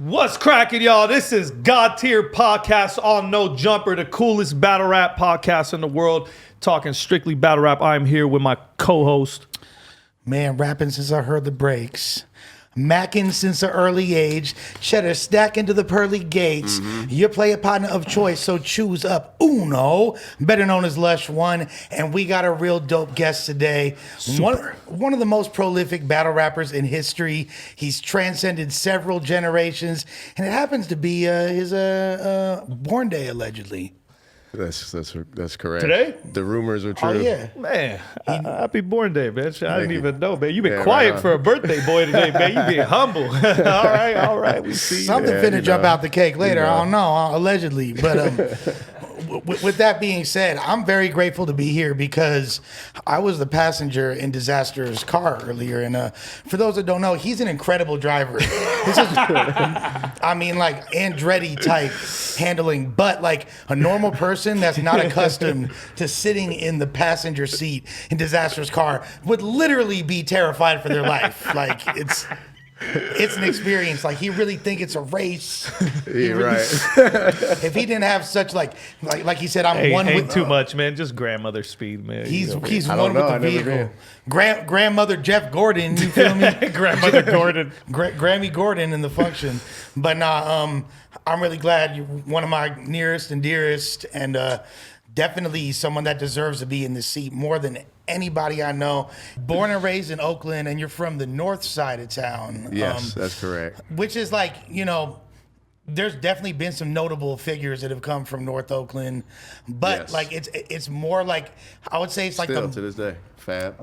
What's cracking, y'all? This is God Tier Podcast on No Jumper, the coolest battle rap podcast in the world. Talking strictly battle rap. I'm here with my co-host. Man, rapping since I heard the breaks. Macking since an early age. Cheddar stacking to the pearly gates. Your player partner of choice, so choose up Uno, better known as Lush One. And we got a real dope guest today. One of the most prolific battle rappers in history. He's transcended several generations, and it happens to be his born day, allegedly. That's correct. Today? The rumors are true. Oh, yeah. Man, happy born day, man. I didn't even know, man. You been quiet for a birthday boy today, man. You being humble. All right. We see you. Something finna jump out the cake later. I don't know, allegedly. But with that being said, I'm very grateful to be here because I was the passenger in Dizaster's car earlier. And for those that don't know, he's an incredible driver. This is, I mean, like Andretti type handling, but like a normal person that's not accustomed to sitting in the passenger seat in Dizaster's car would literally be terrified for their life. Like it's an experience. Like he really think it's a race. Right. If he didn't have such like he said, I'm one ain't with too much, man. Just grandmother speed, man. He's I one don't with know. the I never vehicle. Grandmother Jeff Gordon, you feel me? Grandmother Gordon. Grammy Gordon in the function. But nah, I'm really glad you're one of my nearest and dearest, and definitely someone that deserves to be in this seat more than anybody I know. Born and raised in Oakland, and you're from the north side of town. Yes, that's correct. Which is like, you know, there's definitely been some notable figures that have come from North Oakland, but Yes. like it's more like, I would say it's like Still to this day, Fab.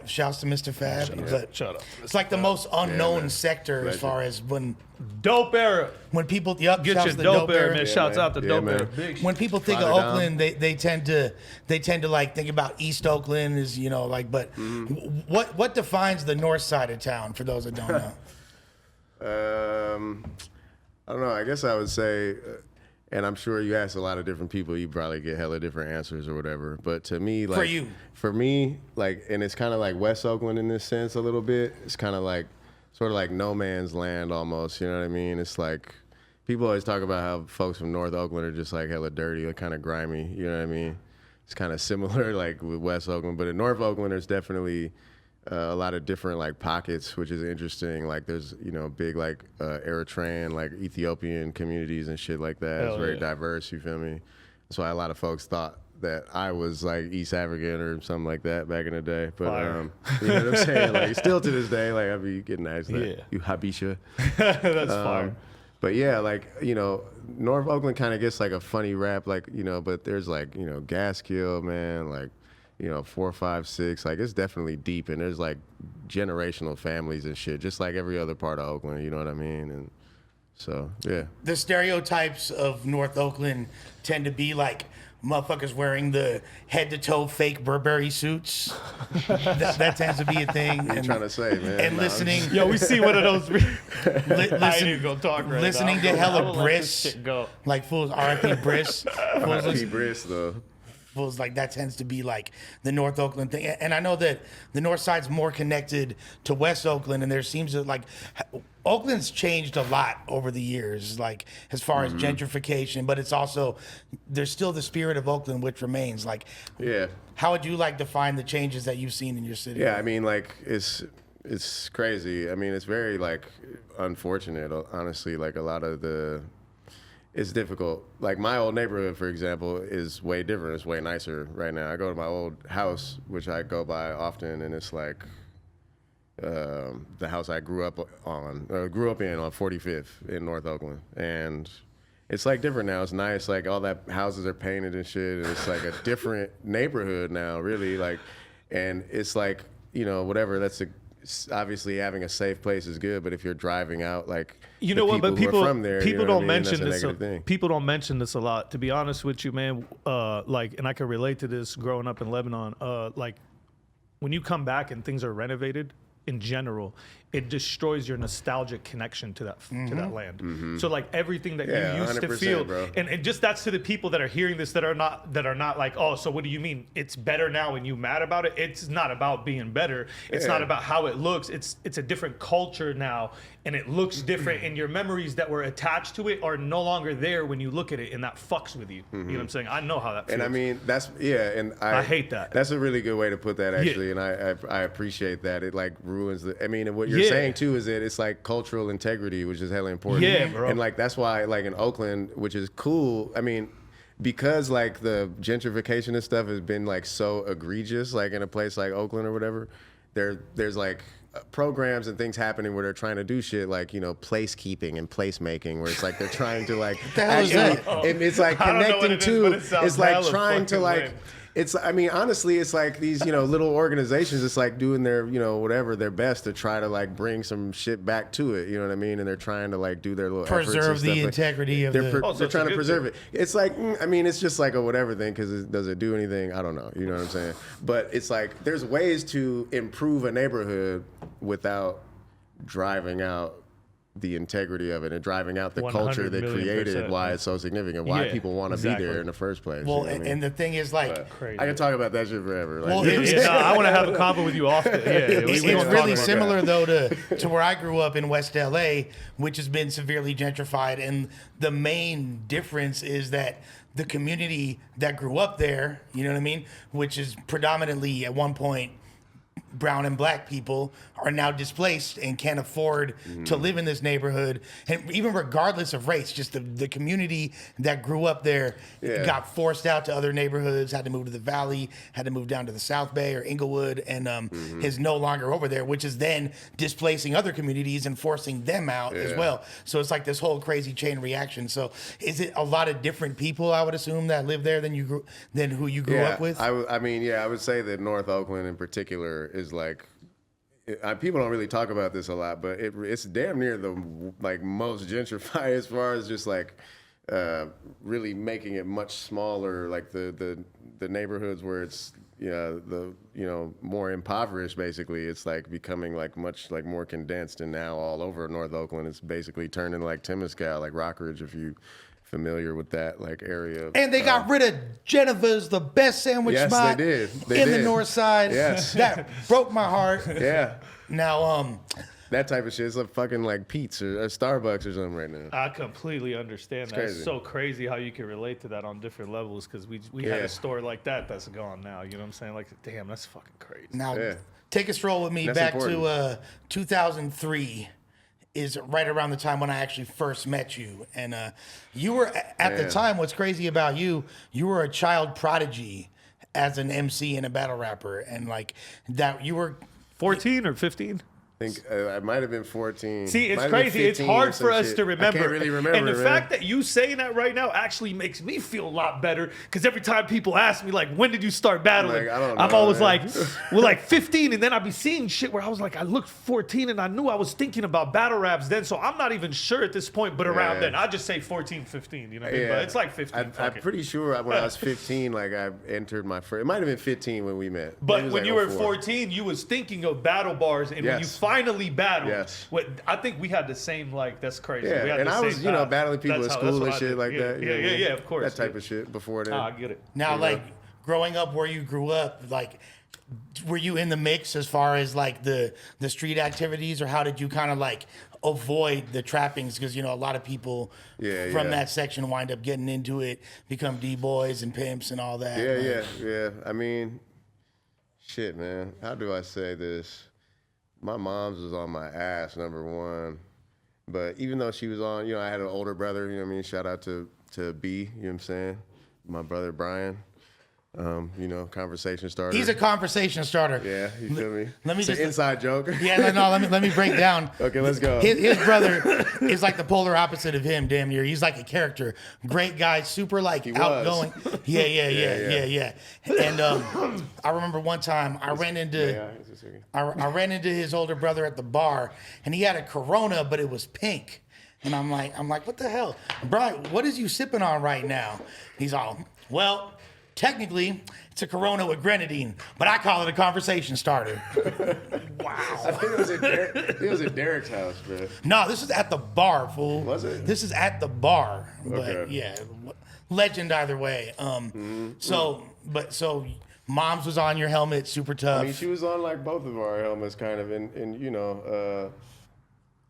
shouts to Mr. Fab. But Shut up. it's like the most unknown man. sector as Legend. far as when Dope era. people Get shouts your to the dope era, man. Yeah, Shouts man. out to Yeah, dope man. era. Big When people think of Slide it down. Oakland, they tend to like think about East Oakland as, you know, like, but what defines the north side of town for those that don't know? I don't know. I guess I would say, and I'm sure you ask a lot of different people, you probably get hella different answers or whatever. But to me, like for me, like, and it's kind of like West Oakland in this sense a little bit. It's kind of like sort of like no man's land almost. You know what I mean? It's like people always talk about how folks from North Oakland are just like hella dirty, like kind of grimy. You know what I mean? It's kind of similar like with West Oakland, but in North Oakland, there's definitely a lot of different like pockets, which is interesting. Like there's, you know, big like Eritrean, like Ethiopian communities and shit like that. It's very diverse, you feel me? That's why a lot of folks thought that I was like East African or something like that back in the day. But you know what I'm saying? Like still to this day, like I be getting asked that. Yeah. You Habisha. That's fire. But yeah, like, you know, North Oakland kind of gets like a funny rap, like, you know, but there's like, you know, Gaskill, man, like, you know, 4, 5, 6, like it's definitely deep, and there's like generational families and shit, just like every other part of Oakland, you know what I mean? And so, yeah. The stereotypes of North Oakland tend to be like motherfuckers wearing the head-to-toe fake Burberry suits. that tends to be a thing. What are you trying to say, man? And Nah, listening, Yo, we see one of those. I ain't listen, even gonna talk right listening now. to hella I will let this Briss, shit go. like fools, R.I.P. Briss. Fools P. listen- Briss, though. fools, like that tends to be like the North Oakland thing. And I know that the North Side's more connected to West Oakland, and there seems to like Oakland's changed a lot over the years, like as far as gentrification, but it's also, there's still the spirit of Oakland which remains. Like, Yeah. how would you like define the changes that you've seen in your city? Yeah, I mean, like, it's crazy. I mean, it's very, like, unfortunate, honestly. Like, a lot of it's difficult. Like, my old neighborhood, for example, is way different. It's way nicer right now. I go to my old house, which I go by often, and it's like the house I grew up in on 45th in North Oakland. And it's like different now. It's nice. Like all that houses are painted and shit. And it's like a different neighborhood now, really. Like, and it's like, you know, whatever. Obviously having a safe place is good, but if you're driving out, like, you know what? But who are from there, people you know don't what I mean? mention That's a this. negative thing. People don't mention this a lot. To be honest with you, man, like, and I can relate to this growing up in Lebanon. Like, when you come back and things are renovated, in general, it destroys your nostalgic connection to that land. So like everything that you used to feel, bro. and just that's to the people that are hearing this that are not like, oh, so what do you mean it's better now and you mad about it? It's not about being better. It's not about how it looks. It's a different culture now, and it looks different, and your memories that were attached to it are no longer there when you look at it, and that fucks with you. You know what I'm saying? I know how that feels. And I mean, and I hate that. That's a really good way to put that, actually, and I appreciate that. It like ruins the. I mean, and what you're saying too is that it's like cultural integrity, which is hella important. Yeah, bro. And like that's why, like in Oakland, which is cool. I mean, because like the gentrification and stuff has been like so egregious, like in a place like Oakland or whatever, there's like programs and things happening where they're trying to do shit like, you know, placekeeping and placemaking, where it's like they're trying to like it's like connecting to, it's like trying to like lame. It's, I mean, honestly, it's like these, you know, little organizations, it's like doing their, you know, whatever, their best to try to like bring some shit back to it. You know what I mean? And they're trying to like do their little preserve the integrity of they're trying to preserve it. It's like, I mean, it's just like a whatever thing, because does it do anything? I don't know. You know what I'm saying? But it's like, there's ways to improve a neighborhood without driving out the integrity of it and driving out the culture that created why it's so significant, why people want to be there in the first place. Well, you know what I mean? And the thing is, like, I can talk about that shit forever. Like, well, I want to have a convo with you often. It's really similar though to where I grew up in West LA, which has been severely gentrified, and the main difference is that the community that grew up there, you know what I mean, which is predominantly at one point brown and black people, are now displaced and can't afford to live in this neighborhood. And even regardless of race, just the community that grew up there got forced out to other neighborhoods, had to move to the Valley, had to move down to the South Bay or Inglewood, and is no longer over there, which is then displacing other communities and forcing them out as well. So it's like this whole crazy chain reaction. So is it a lot of different people, I would assume, that live there than who you grew up with? I mean, I would say that North Oakland in particular is like, people don't really talk about this a lot, but it's damn near the like most gentrified as far as just like really making it much smaller, like the neighborhoods where it's more impoverished. Basically, it's like becoming like much like more condensed, and now all over North Oakland it's basically turning like Temescal, like Rockridge, if you familiar with that like area. And they got rid of Jennifer's, the best sandwich spot in the north side. Yes. That broke my heart. Yeah. Now, that type of shit is like fucking like Pete's or Starbucks or something right now. I completely understand that. It's so crazy how you can relate to that on different levels, because we had a store like that's gone now. You know what I'm saying? Like, damn, that's fucking crazy. Now, take a stroll with me back to 2003. Is right around the time when I actually first met you. And you were, at the time, what's crazy about you were a child prodigy as an MC and a battle rapper. And like that, you were 14 or 15? I think I might have been 14. See, it's crazy. It's hard for us to remember. I can't really remember. And the fact that you saying that right now actually makes me feel a lot better, because every time people ask me, like, when did you start battling? Like, I don't know, I'm always like, well, like 15. And then I'd be seeing shit where I was like, I looked 14 and I knew I was thinking about battle raps then. So I'm not even sure at this point, but around then. I just say 14, 15. You know what I mean? But it's like 15. I'm pretty sure when I was 15, like I entered my first. It might have been 15 when we met. But when like you were 14, you was thinking of battle bars. And when you finally battled, I think we had the same, like, that's crazy. Yeah, we had and I was, battling people at school and shit like that. Yeah, of course. That type of shit before then. I get it. Now, like, growing up where you grew up, like, were you in the mix as far as, like, the street activities, or how did you kind of, like, avoid the trappings? Because, a lot of people from that section wind up getting into it, become D-boys and pimps and all that. Yeah. I mean, shit, man. How do I say this? My mom's was on my ass, number one. But even though she was on, I had an older brother, you know what I mean? Shout out to B, you know what I'm saying? My brother Brian. Conversation starter. He's a conversation starter. Yeah, you feel me? Let me it's an inside joke. Yeah, no, let me break down. Okay, let's go. His brother is like the polar opposite of him, damn near. He's like a character. Great guy, super like outgoing. Yeah. And I remember one time I ran into his older brother at the bar, and he had a Corona, but it was pink. And I'm like, what the hell? Brian, what is you sipping on right now? He's all, well, technically, it's a Corona with grenadine, but I call it a conversation starter. Wow. I think it was at Derek's house, bro. No, this is at the bar, fool. Was it? This is at the bar. But Okay. yeah, legend either way. So Mom's was on your helmet, super tough. I mean, she was on like both of our helmets, kind of, and you know,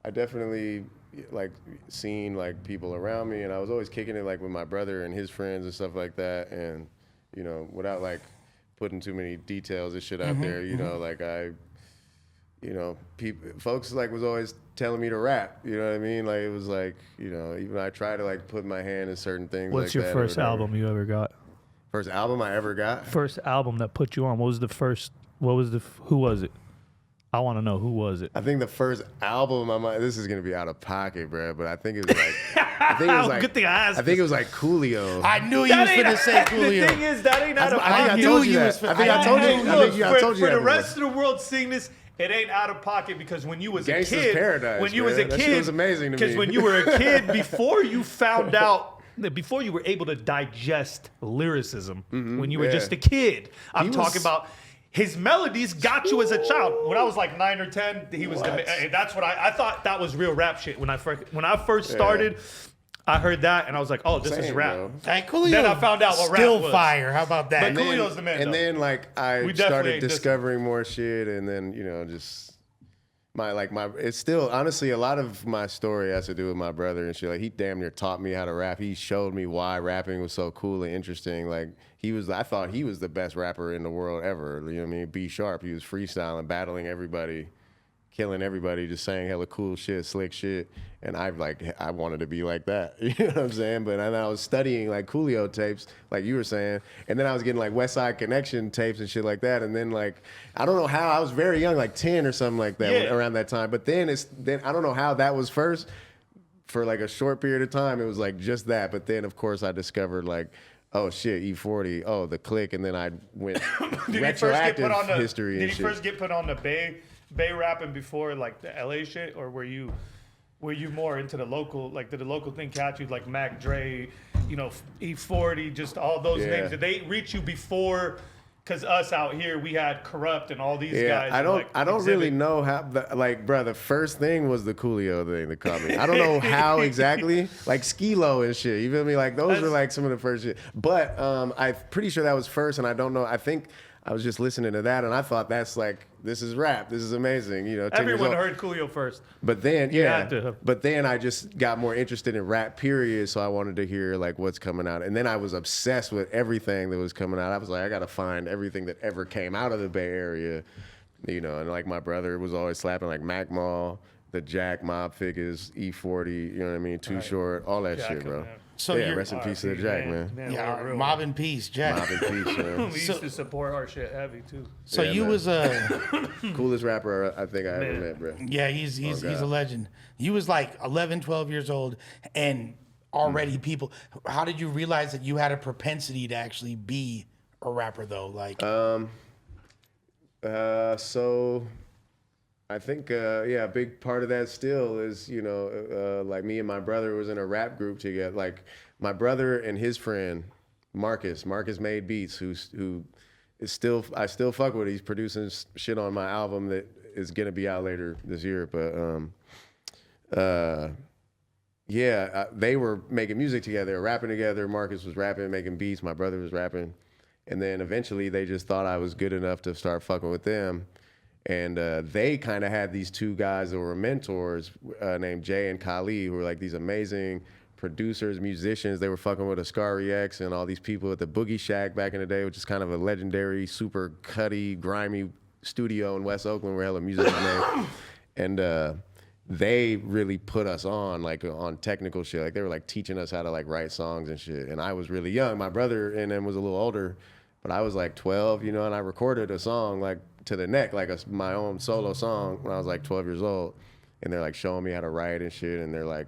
I definitely like seen like people around me, and I was always kicking it like with my brother and his friends and stuff like that, and you know, without like putting too many details and shit out there, you know, like folks like was always telling me to rap, you know what I mean? Like it was like, you know, even I try to like put my hand in certain things. What's like your first album you ever got? First album I ever got? First album that put you on. Who was it? I want to know, who was it? I think the first album this is gonna be out of pocket, bro, but I think it was like Good thing I asked. I think it was like Coolio. I knew you was gonna say Coolio. The thing is, that ain't out of pocket. I told you that. I think I told you. I told you for that the rest of the world seeing this, it ain't out of pocket because when you was Gangsta's a kid, Paradise, when you man. was a That kid, shit was amazing to me. Because when you were a kid, before you found out, before you were able to digest lyricism, when you were just a kid, I'm talking about. His melodies got you as a child. When I was like 9 or 10, he was. That's what I thought. That was real rap shit. When I first started, I heard that and I was like, "Oh, this is rap." Bro. Hey, Coolio, Then I found out what rap still was. fire. How about that? But Coolio's the man. And though. then like I We definitely started ain't discovering more shit, and then you know just it's still honestly a lot of my story has to do with my brother and shit. Like he damn near taught me how to rap. He showed me why rapping was so cool and interesting. Like I thought he was the best rapper in the world ever. You know what I mean? B Sharp. He was freestyling, battling everybody, killing everybody, just saying hella cool shit, slick shit. And I wanted to be like that. You know what I'm saying? But then I was studying like Coolio tapes, like you were saying. And then I was getting like West Side Connection tapes and shit like that. And then like, I don't know how, I was very young, like 10 or something like that around that time. But then I don't know how that was first. For like a short period of time, it was like just that. But then of course I discovered like, oh shit, E40, oh the click. And then I went retroactive history and shit. Did he first get put on the Bay rapping before like the LA shit, or were you more into the local, like did the local thing catch you, like Mac Dre, you know, E40, just all those names? Did they reach you before? Because us out here, we had Corrupt and all these guys. I don't really know how, the first thing was the Coolio thing that caught me. I don't know how exactly, like Skilo and shit, you feel me? Like those were like some of the first shit. But I'm pretty sure that was first, and I don't know, I think I was just listening to that, and I thought that's like, this is rap. This is amazing. You know, everyone heard Coolio first. But then, but then I just got more interested in rap, period. So I wanted to hear like what's coming out, and then I was obsessed with everything that was coming out. I was like, I gotta find everything that ever came out of the Bay Area, you know. And like my brother was always slapping like Mac Mall, the Jack, Mob Figures, E40. You know what I mean? Too Short, all that shit, bro. Man. So rest in peace to the Jack, man. Yeah, mob in peace, Jack. Mob in peace, man. We used to support our shit heavy too. So you man. was coolest rapper I think I ever met, bro. Yeah, he's a legend. You was like 11, 12 years old, and already people. How did you realize that you had a propensity to actually be a rapper though? Like, so. I think, a big part of that still is, you know, like me and my brother was in a rap group together. Like my brother and his friend, Marcus Made Beats, who is still, I still fuck with. He's producing shit on my album that is gonna be out later this year. But they were making music together, they were rapping together. Marcus was rapping, making beats. My brother was rapping, and then eventually they just thought I was good enough to start fucking with them. And they kind of had these two guys that were mentors named Jay and Kali, who were like these amazing producers, musicians. They were fucking with Ascari X and all these people at the Boogie Shack back in the day, which is kind of a legendary, super cutty, grimy studio in West Oakland where hella music was made. And they really put us on, like on technical shit. Like they were like teaching us how to like write songs and shit. And I was really young. My brother and them was a little older, but I was like 12, you know, and I recorded a song like to the neck, like my own solo song when I was like 12 years old. And they're like showing me how to write and shit. And they're like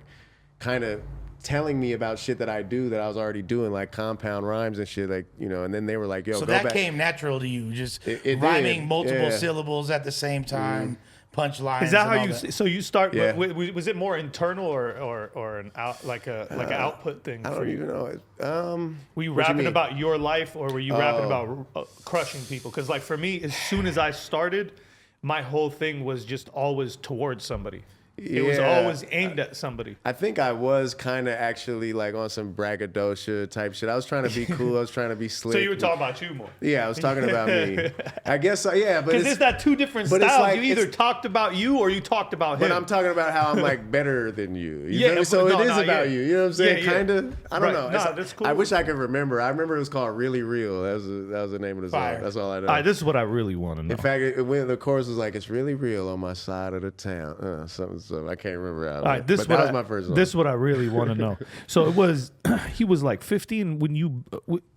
kind of telling me about shit that I do that I was already doing, like compound rhymes and shit, like, you know. And then they were like, yo, so go that back. came natural to you, just it rhyming did. multiple syllables at the same time. punchlines. Is that how you? That. So you start? Yeah. Was it more internal or an out like an output thing? I don't even know. Were you rapping about your life, or were you rapping about crushing people? Because like for me, as soon as I started, my whole thing was just always towards somebody. It was always aimed at somebody. I think I was kind of actually like on some braggadocio type shit. I was trying to be cool. I was trying to be slick. So you were talking about you more. Yeah, I was talking about me. I guess, yeah. But it's that two different styles. Like, you either talked about you or you talked about him. But I'm talking about how I'm like better than you. So it is about you. You know what I'm saying? Kind of. I don't know. That's cool. I wish I could remember. I remember it was called Really Real. That was the name of the song. That's all I know. All right, this is what I really want to know. In fact, the chorus was like, "It's really real on my side of the town." Something. I can't remember. All right, that was my first one. This is what I really want to know. So it was, he was like 15 when you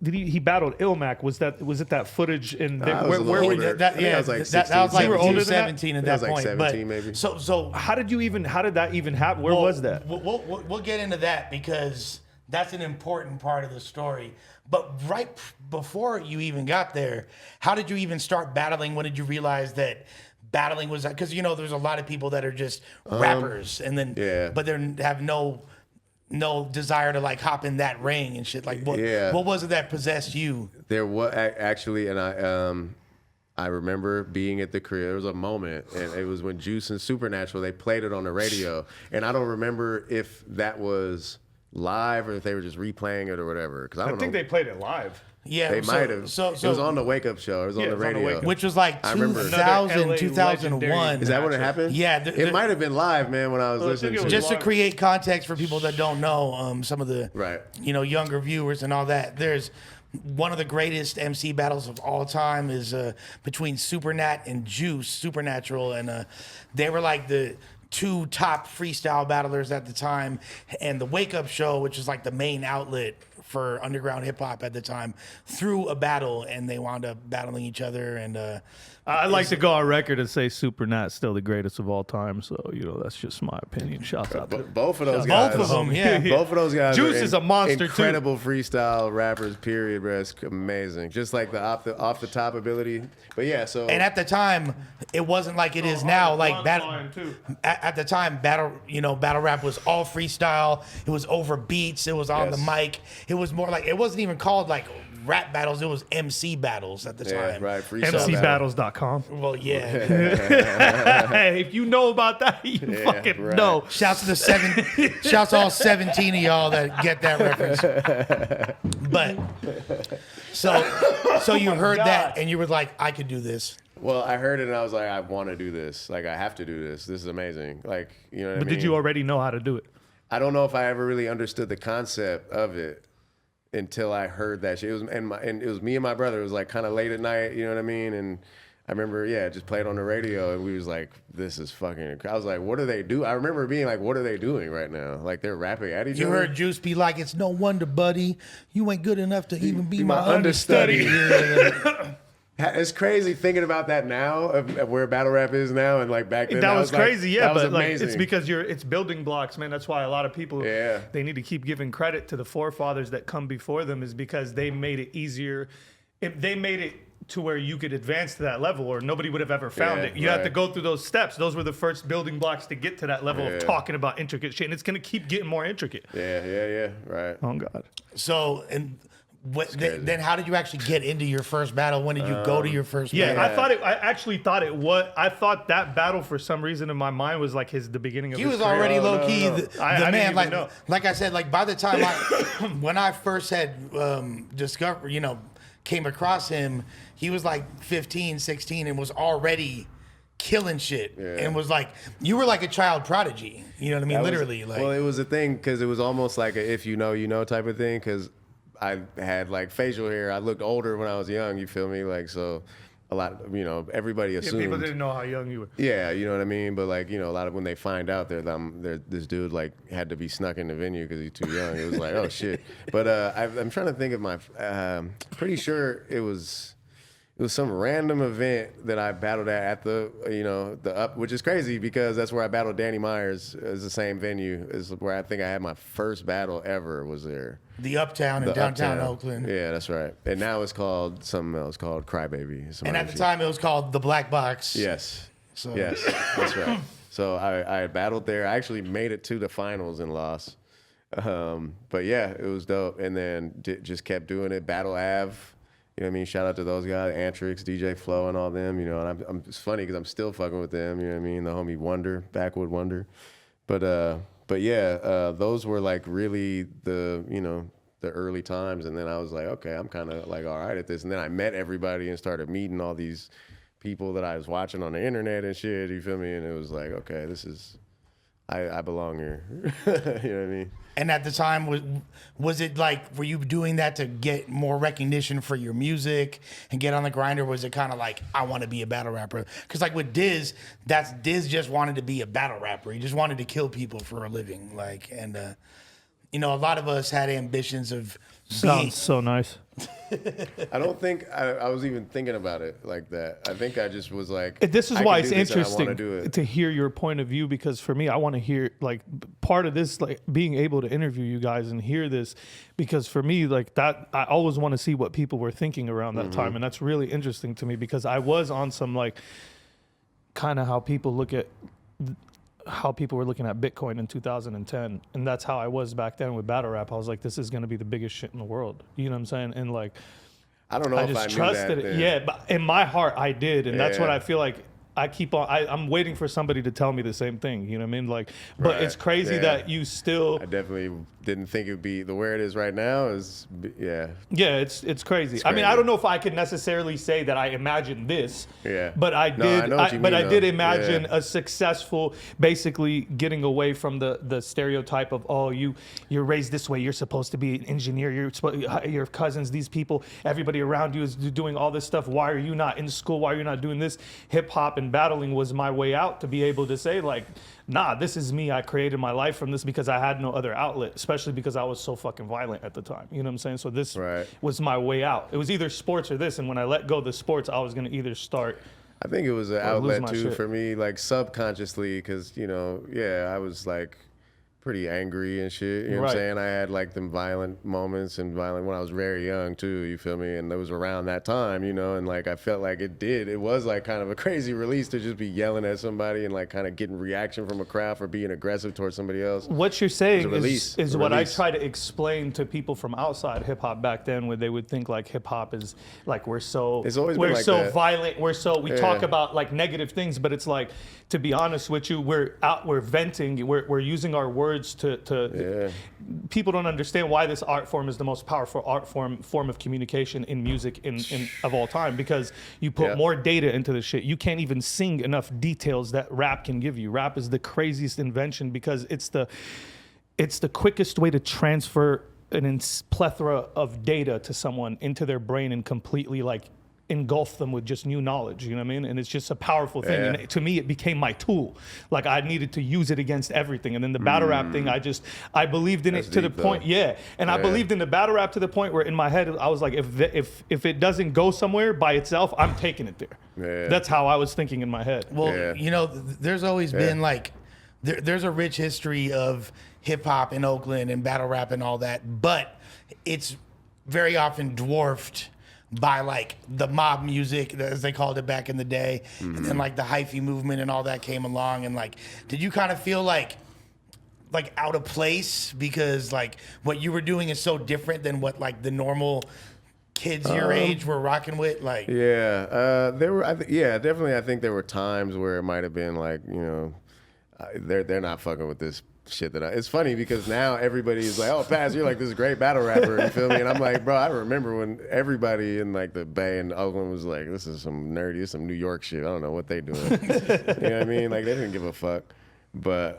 he battled Mackk. Was it that footage? And where were you? That was like 16, that was like you were older 17 at that point. Like 17 maybe. So how did that even happen? Where was that? We'll get into that because that's an important part of the story. But right before you even got there, how did you even start battling? When did you realize that battling was that? Because there's a lot of people that are just rappers and then but they have no desire to like hop in that ring and shit. Like what was it that possessed you? There was actually, and I remember being at the crib. There was a moment, and it was when Juice and Supernatural, they played it on the radio, and I don't remember if that was live or if they were just replaying it or whatever. Because I don't know. I think they played it live. Yeah, they might have. So it was on the Wake Up Show. It was on the radio, which was like 2000, 2001. Is that when it happened? Yeah, it might have been live, man. When I was listening to it. Just to create context for people that don't know, some of the younger viewers and all that. There's one of the greatest MC battles of all time is between Supernat and Juice, Supernatural, and they were like the two top freestyle battlers at the time, and the Wake Up Show, which is like the main outlet for underground hip hop at the time, threw a battle, and they wound up battling each other. And I'd like to go on record and say Supernat's still the greatest of all time. So that's just my opinion. Shouts out to both of those guys. Both of them, yeah. Both of those guys. Juice is a monster incredible freestyle rappers. Period, bro. It's amazing. Just like the off the top ability. But yeah, so and at the time, it wasn't like it is now. Like at the time, battle rap was all freestyle. It was over beats. It was on the mic. It was more like, it wasn't even called like rap battles. It was MC battles at the time. Right. MCbattles.com. Well, yeah. Hey, if you know about that, you fucking know. Shouts to all 17 of y'all that get that reference. But so you heard that and you were like, I could do this. Well, I heard it and I was like, I want to do this. Like, I have to do this. This is amazing. Like, you know what I mean? But did you already know how to do it? I don't know if I ever really understood the concept of it until I heard that shit. It was me and my brother. It was like kind of late at night, you know what I mean? And I remember, just played on the radio, and we was like, this is fucking. I was like, what do they do? I remember being like, what are they doing right now? Like, they're rapping at each other. You heard Juice be like, it's no wonder, buddy, you ain't good enough to even be my understudy. It's crazy thinking about that now, of where battle rap is now, and like back then. That was crazy, that was but like, amazing. it's because it's building blocks, man. That's why a lot of people, they need to keep giving credit to the forefathers that come before them, is because they made it easier. They made it to where you could advance to that level, or nobody would have ever found it. You had to go through those steps. Those were the first building blocks to get to that level of talking about intricate shit, and it's gonna keep getting more intricate. Right. Oh God. So then how did you actually get into your first battle? When did you go to your first battle? I actually thought it was. I thought that battle for some reason in my mind was like the beginning of he his was career. already low key the man. Like I said, like by the time when I first had came across him, he was like 15, 16 and was already killing shit and was like, you were like a child prodigy. You know what I mean? Literally. It was a thing because it was almost like a if you know, you know type of thing, because I had like facial hair. I looked older when I was young, you feel me? Like, so a lot, everybody assumed. People didn't know how young you were. Yeah, you know what I mean? But like, a lot of when they find out this dude like had to be snuck in the venue because he's too young. It was like, oh shit. But I'm trying to think of my, pretty sure it was some random event that I battled at the Up, which is crazy because that's where I battled Danny Myers. Is the same venue is where I think I had my first battle ever was there. The Uptown in downtown Oakland. Yeah, that's right. And now it's called something else called Crybaby. And at the time it was called the Black Box. Yes. So yes, that's right. So I battled there. I actually made it to the finals and lost. But yeah, it was dope. And then just kept doing it. Battle Ave, you know what I mean? Shout out to those guys, Antrix, DJ Flow, and all them. You know, and it's funny because I'm still fucking with them. You know what I mean? The homie Wonder, Backwood Wonder. But yeah, those were like really the early times. And then I was like, okay, I'm kind of like all right at this. And then I met everybody and started meeting all these people that I was watching on the internet and shit. You feel me? And it was like, okay, this is. I belong here. You know what I mean? And at the time, was it like, were you doing that to get more recognition for your music and get on the grind, or was it kind of like, I want to be a battle rapper? Because like with Diz, Diz just wanted to be a battle rapper. He just wanted to kill people for a living. Like, and a lot of us had ambitions of Sounds so nice. I don't think I was even thinking about it like that. I think I just was like, this is why it's interesting to hear your point of view, because for me, I want to hear like part of this, like being able to interview you guys and hear this, because for me, like that, I always want to see what people were thinking around that time. And that's really interesting to me, because I was on some like kind of how people were looking at Bitcoin in 2010. And that's how I was back then with battle rap. I was like, this is going to be the biggest shit in the world. You know what I'm saying? And like, I don't know if I trusted it. Yeah, but in my heart, I did. And that's what I feel like. I'm waiting for somebody to tell me the same thing. You know what I mean? Like, but it's crazy that you still. I definitely didn't think it would be where it is right now. Yeah, it's crazy. I mean, I don't know if I could necessarily say that I imagined this. Yeah. But I did. I did imagine a successful, basically getting away from the stereotype of, oh, you're raised this way. You're supposed to be an engineer. Your cousins, these people, everybody around you is doing all this stuff. Why are you not in school? Why are you not doing this? Hip hop and battling was my way out to be able to say like, nah, this is me. I created my life from this because I had no other outlet, especially because I was so fucking violent at the time. You know what I'm saying? So this was my way out. It was either sports or this. And when I let go of the sports, I was going to either start. I think it was an outlet too for me, like subconsciously, because, I was like pretty angry and shit. You know what I'm saying? I had like them violent moments and when I was very young too, you feel me? And it was around that time, and like I felt like it was like kind of a crazy release to just be yelling at somebody and like kind of getting reaction from a crowd for being aggressive towards somebody else. What you're saying is what I try to explain to people from outside hip hop back then, where they would think like hip hop is like we're so violent, we talk about like negative things, but it's like, to be honest with you, we're venting, we're using our words to people don't understand why this art form is the most powerful art form of communication in music in of all time, because you put more data into the shit. You can't even sing enough details that rap can give you. Rap is the craziest invention because it's the quickest way to transfer an plethora of data to someone into their brain and completely like engulf them with just new knowledge, you know what I mean? And it's just a powerful thing. And to me, it became my tool. Like I needed to use it against everything. And then the battle rap thing, I believed in it to the point, I believed in the battle rap to the point where in my head, I was like, if it doesn't go somewhere by itself, I'm taking it there. Yeah. That's how I was thinking in my head. Well, there's always been like, there's a rich history of hip hop in Oakland and battle rap and all that, but it's very often dwarfed by like the mob music, as they called it back in the day, and then like the hyphy movement and all that came along. And like, did you kind of feel like out of place because like what you were doing is so different than what like the normal kids your age were rocking with? Like, there were, definitely. I think there were times where it might have been like, they're not fucking with this shit it's funny because now everybody is like, oh, Paz, you're like this great battle rapper, you feel me? And I'm like, bro, I remember when everybody in like the Bay and Oakland was like, this is some nerdy, some New York shit. I don't know what they doing. You know what I mean? Like they didn't give a fuck. But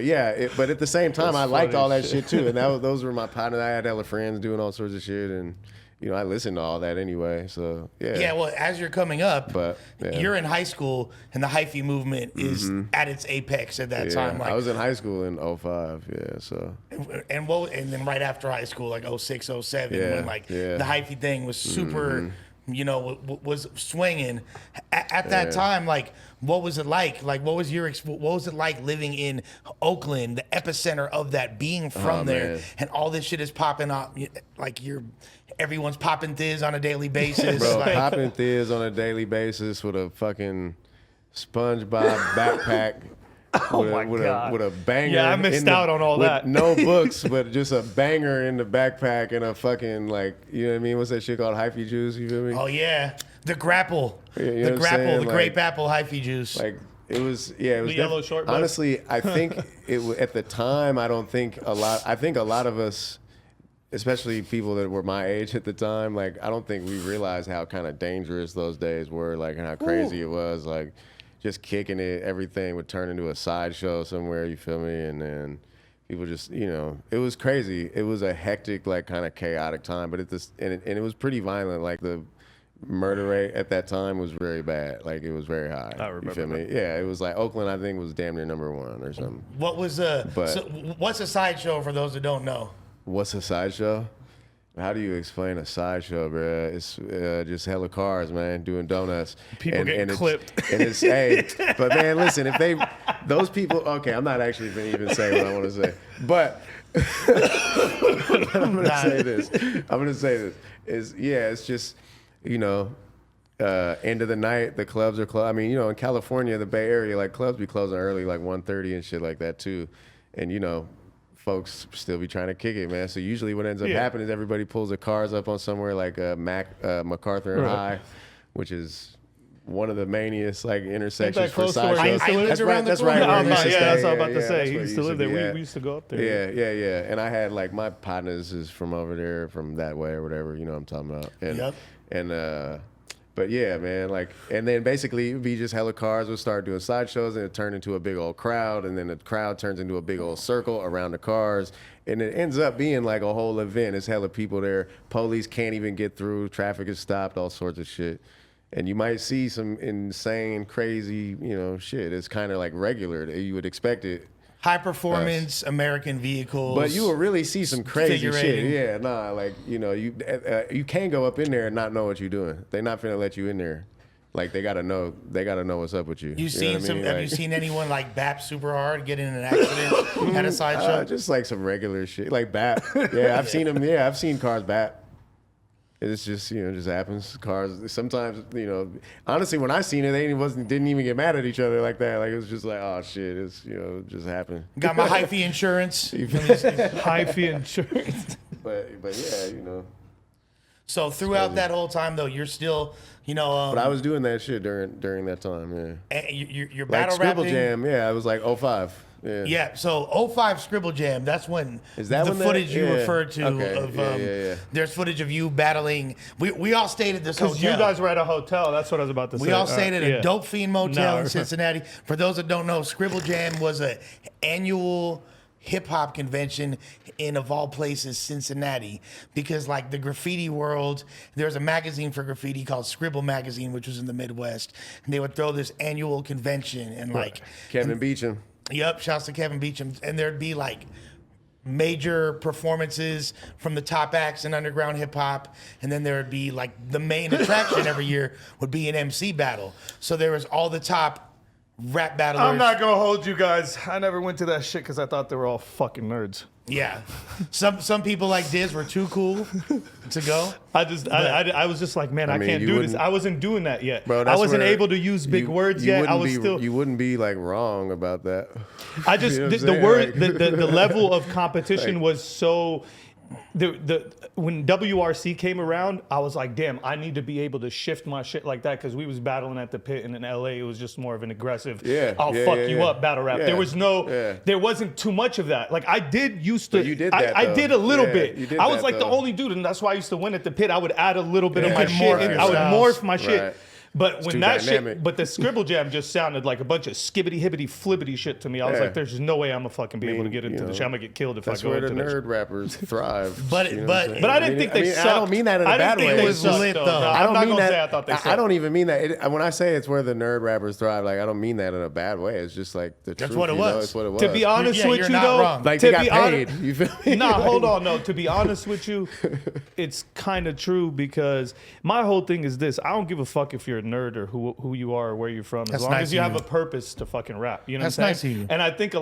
yeah, but at the same time, I liked all that shit too. And those were my partners. I had hella friends doing all sorts of shit, and I listened to all that anyway. So yeah. Yeah, well, as you're coming up, you're in high school, and the hyphy movement is at its apex at that time. Like, I was in high school in 05. Yeah, so. And then right after high school, like 06, 07, when like the hyphy thing was super. Was swinging at that time. Like, what was it like? Like, what was it like living in Oakland, the epicenter of that, being from there, man. And all this shit is popping up. Like everyone's popping Thiz on a daily basis. Bro, popping Thiz on a daily basis with a fucking SpongeBob backpack. With a banger. Yeah, I missed out on all that. No books, but just a banger in the backpack and a fucking you know what I mean? What's that shit called? Hyphy juice, you feel me? Oh yeah, the grapple, you know the grape apple hyphy juice. It was yellow short bus. Honestly, I think at the time, I think a lot of us, especially people that were my age at the time, I don't think we realized how kind of dangerous those days were, and how crazy it was, just kicking it, everything would turn into a sideshow somewhere, you feel me? And then people just, it was crazy. It was a hectic, kind of chaotic time, but it was pretty violent. The murder rate at that time was very bad. It was very high. I remember. You feel me? Yeah, it was Oakland, I think, was damn near #1 or something. What's a sideshow for those that don't know? What's a sideshow? How do you explain a sideshow, bro? It's just cars, man, doing donuts. People get clipped. But man, listen, those people, okay, I'm not actually going to even say what I want to say. But I'm going to say this. It's just, end of the night, the clubs are closed. I mean, in California, the Bay Area, clubs be closing early, 1:30 and shit like that too. And, folks still be trying to kick it, man. So usually what ends up happening is everybody pulls their cars up on somewhere like MacArthur and High, which is one of the maniest intersections for sideshows. That's right. That's what I was about to say. He used to live there. We used to go up there. Yeah. And I had my partners is from over there, from that way or whatever. You know what I'm talking about. And but yeah, man, and then basically it would be just hella cars would start doing sideshows and it turned into a big old crowd, and then the crowd turns into a big old circle around the cars, and it ends up being a whole event. It's hella people there. Police can't even get through. Traffic is stopped, all sorts of shit. And you might see some insane, crazy, shit. It's kind of regular. You would expect it. High performance American vehicles. But you will really see some crazy shit. Yeah, you can't go up in there and not know what you're doing. They're not finna let you in there. They gotta know what's up with you. Have you seen anyone BAP super hard get in an accident at a sideshow? Just some regular shit. BAP. Yeah, I've seen them. Yeah, I've seen cars BAP. It's just, just happens. Cars, sometimes, honestly, when I seen it, they didn't even get mad at each other like that. It was just oh shit, it's, it just happened. Got my hyphy insurance. Hyphy insurance. But yeah, So throughout that whole time, though, you're still, but I was doing that shit during that time, yeah. You're battle Scribble rapping. Jam, yeah, it was 05. Yeah, so 05 Scribble Jam, that's when the footage you referred to there's footage of you battling. We all stayed at this hotel. Because you guys were at a hotel, that's what I was about to say. We all stayed at a Dope Fiend Motel in Cincinnati. For those that don't know, Scribble Jam was an annual hip-hop convention in, of all places, Cincinnati, because the graffiti world, there's a magazine for graffiti called Scribble Magazine, which was in the Midwest, and they would throw this annual convention and Kevin Beecham. Yep, shouts to Kevin Beecham. And there'd be major performances from the top acts in underground hip hop. And then there would be the main attraction every year would be an MC battle. So there was all the top rap battlers. I'm not going to hold you guys. I never went to that shit because I thought they were all fucking nerds. Yeah. Some people like Diz were too cool to go. I was just man, I can't do this. I wasn't doing that yet. Bro, I wasn't able to use big words yet. You wouldn't be wrong about that. I just the level of competition was so. When WRC came around, I was damn, I need to be able to shift my shit like that, because we was battling at the Pit, and in LA it was just more of an aggressive, I'll fuck you up battle rap. There was there wasn't too much of that. I did used to. But you did that, I did a little bit. I was the only dude, and that's why I used to win at the Pit. I would add a little bit of my shit. I would morph my shit. But when that shit, but the Scribble Jam just sounded like a bunch of skibbity hibbity flibbity shit to me. I was there's no way I'm gonna fucking be able to get into the shit. I'm gonna get killed if I go into this. That's where the nerd rappers thrive. But I didn't think they sucked. I don't mean that in a bad way. It was lit though. I'm not gonna say I thought they sucked. I don't even mean that. When I say it's where the nerd rappers thrive, I don't mean that in a bad way. It's just the truth. That's what it was. It's what it was. To be honest with you though, they got paid. You feel me? Nah, hold on. No, to be honest with you, it's kind of true, because my whole thing is this: I don't give a fuck if you're you're a nerd or who you are or where you're from. As long nice as you of have you. a purpose to fucking rap. You know That's what I'm nice saying? of you. And I think a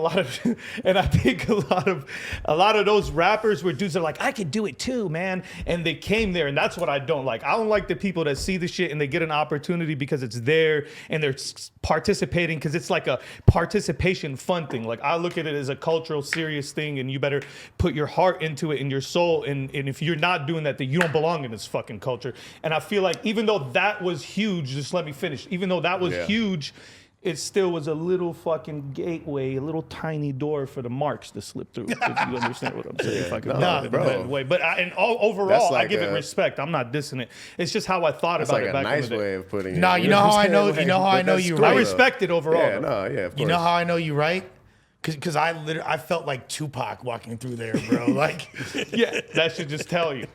lot of those rappers were dudes that are like, I could do it too, man. And they came there, and that's what I don't like. I don't like the people that see the shit and they get an opportunity because it's there and they're participating because it's like a participation fun thing. Like I look at it as a cultural serious thing, and you better put your heart into it and your soul. And if you're not doing that, then you don't belong in this fucking culture. And I feel like even though that was huge, just let me finish. Even though that was huge, it still was a little fucking gateway, a little tiny door for the marks to slip through. If you understand what I'm saying, if I can put it in that way. But overall, like I give it respect. I'm not dissing it. It's just how I thought about it back in the day. That's like a nice way of putting it. No, you know how I know. You know how I know you right. I respect it overall. Yeah, no, yeah, of course. You know how I know you right? Because I felt like Tupac walking through there, bro. Like, yeah, that should just tell you.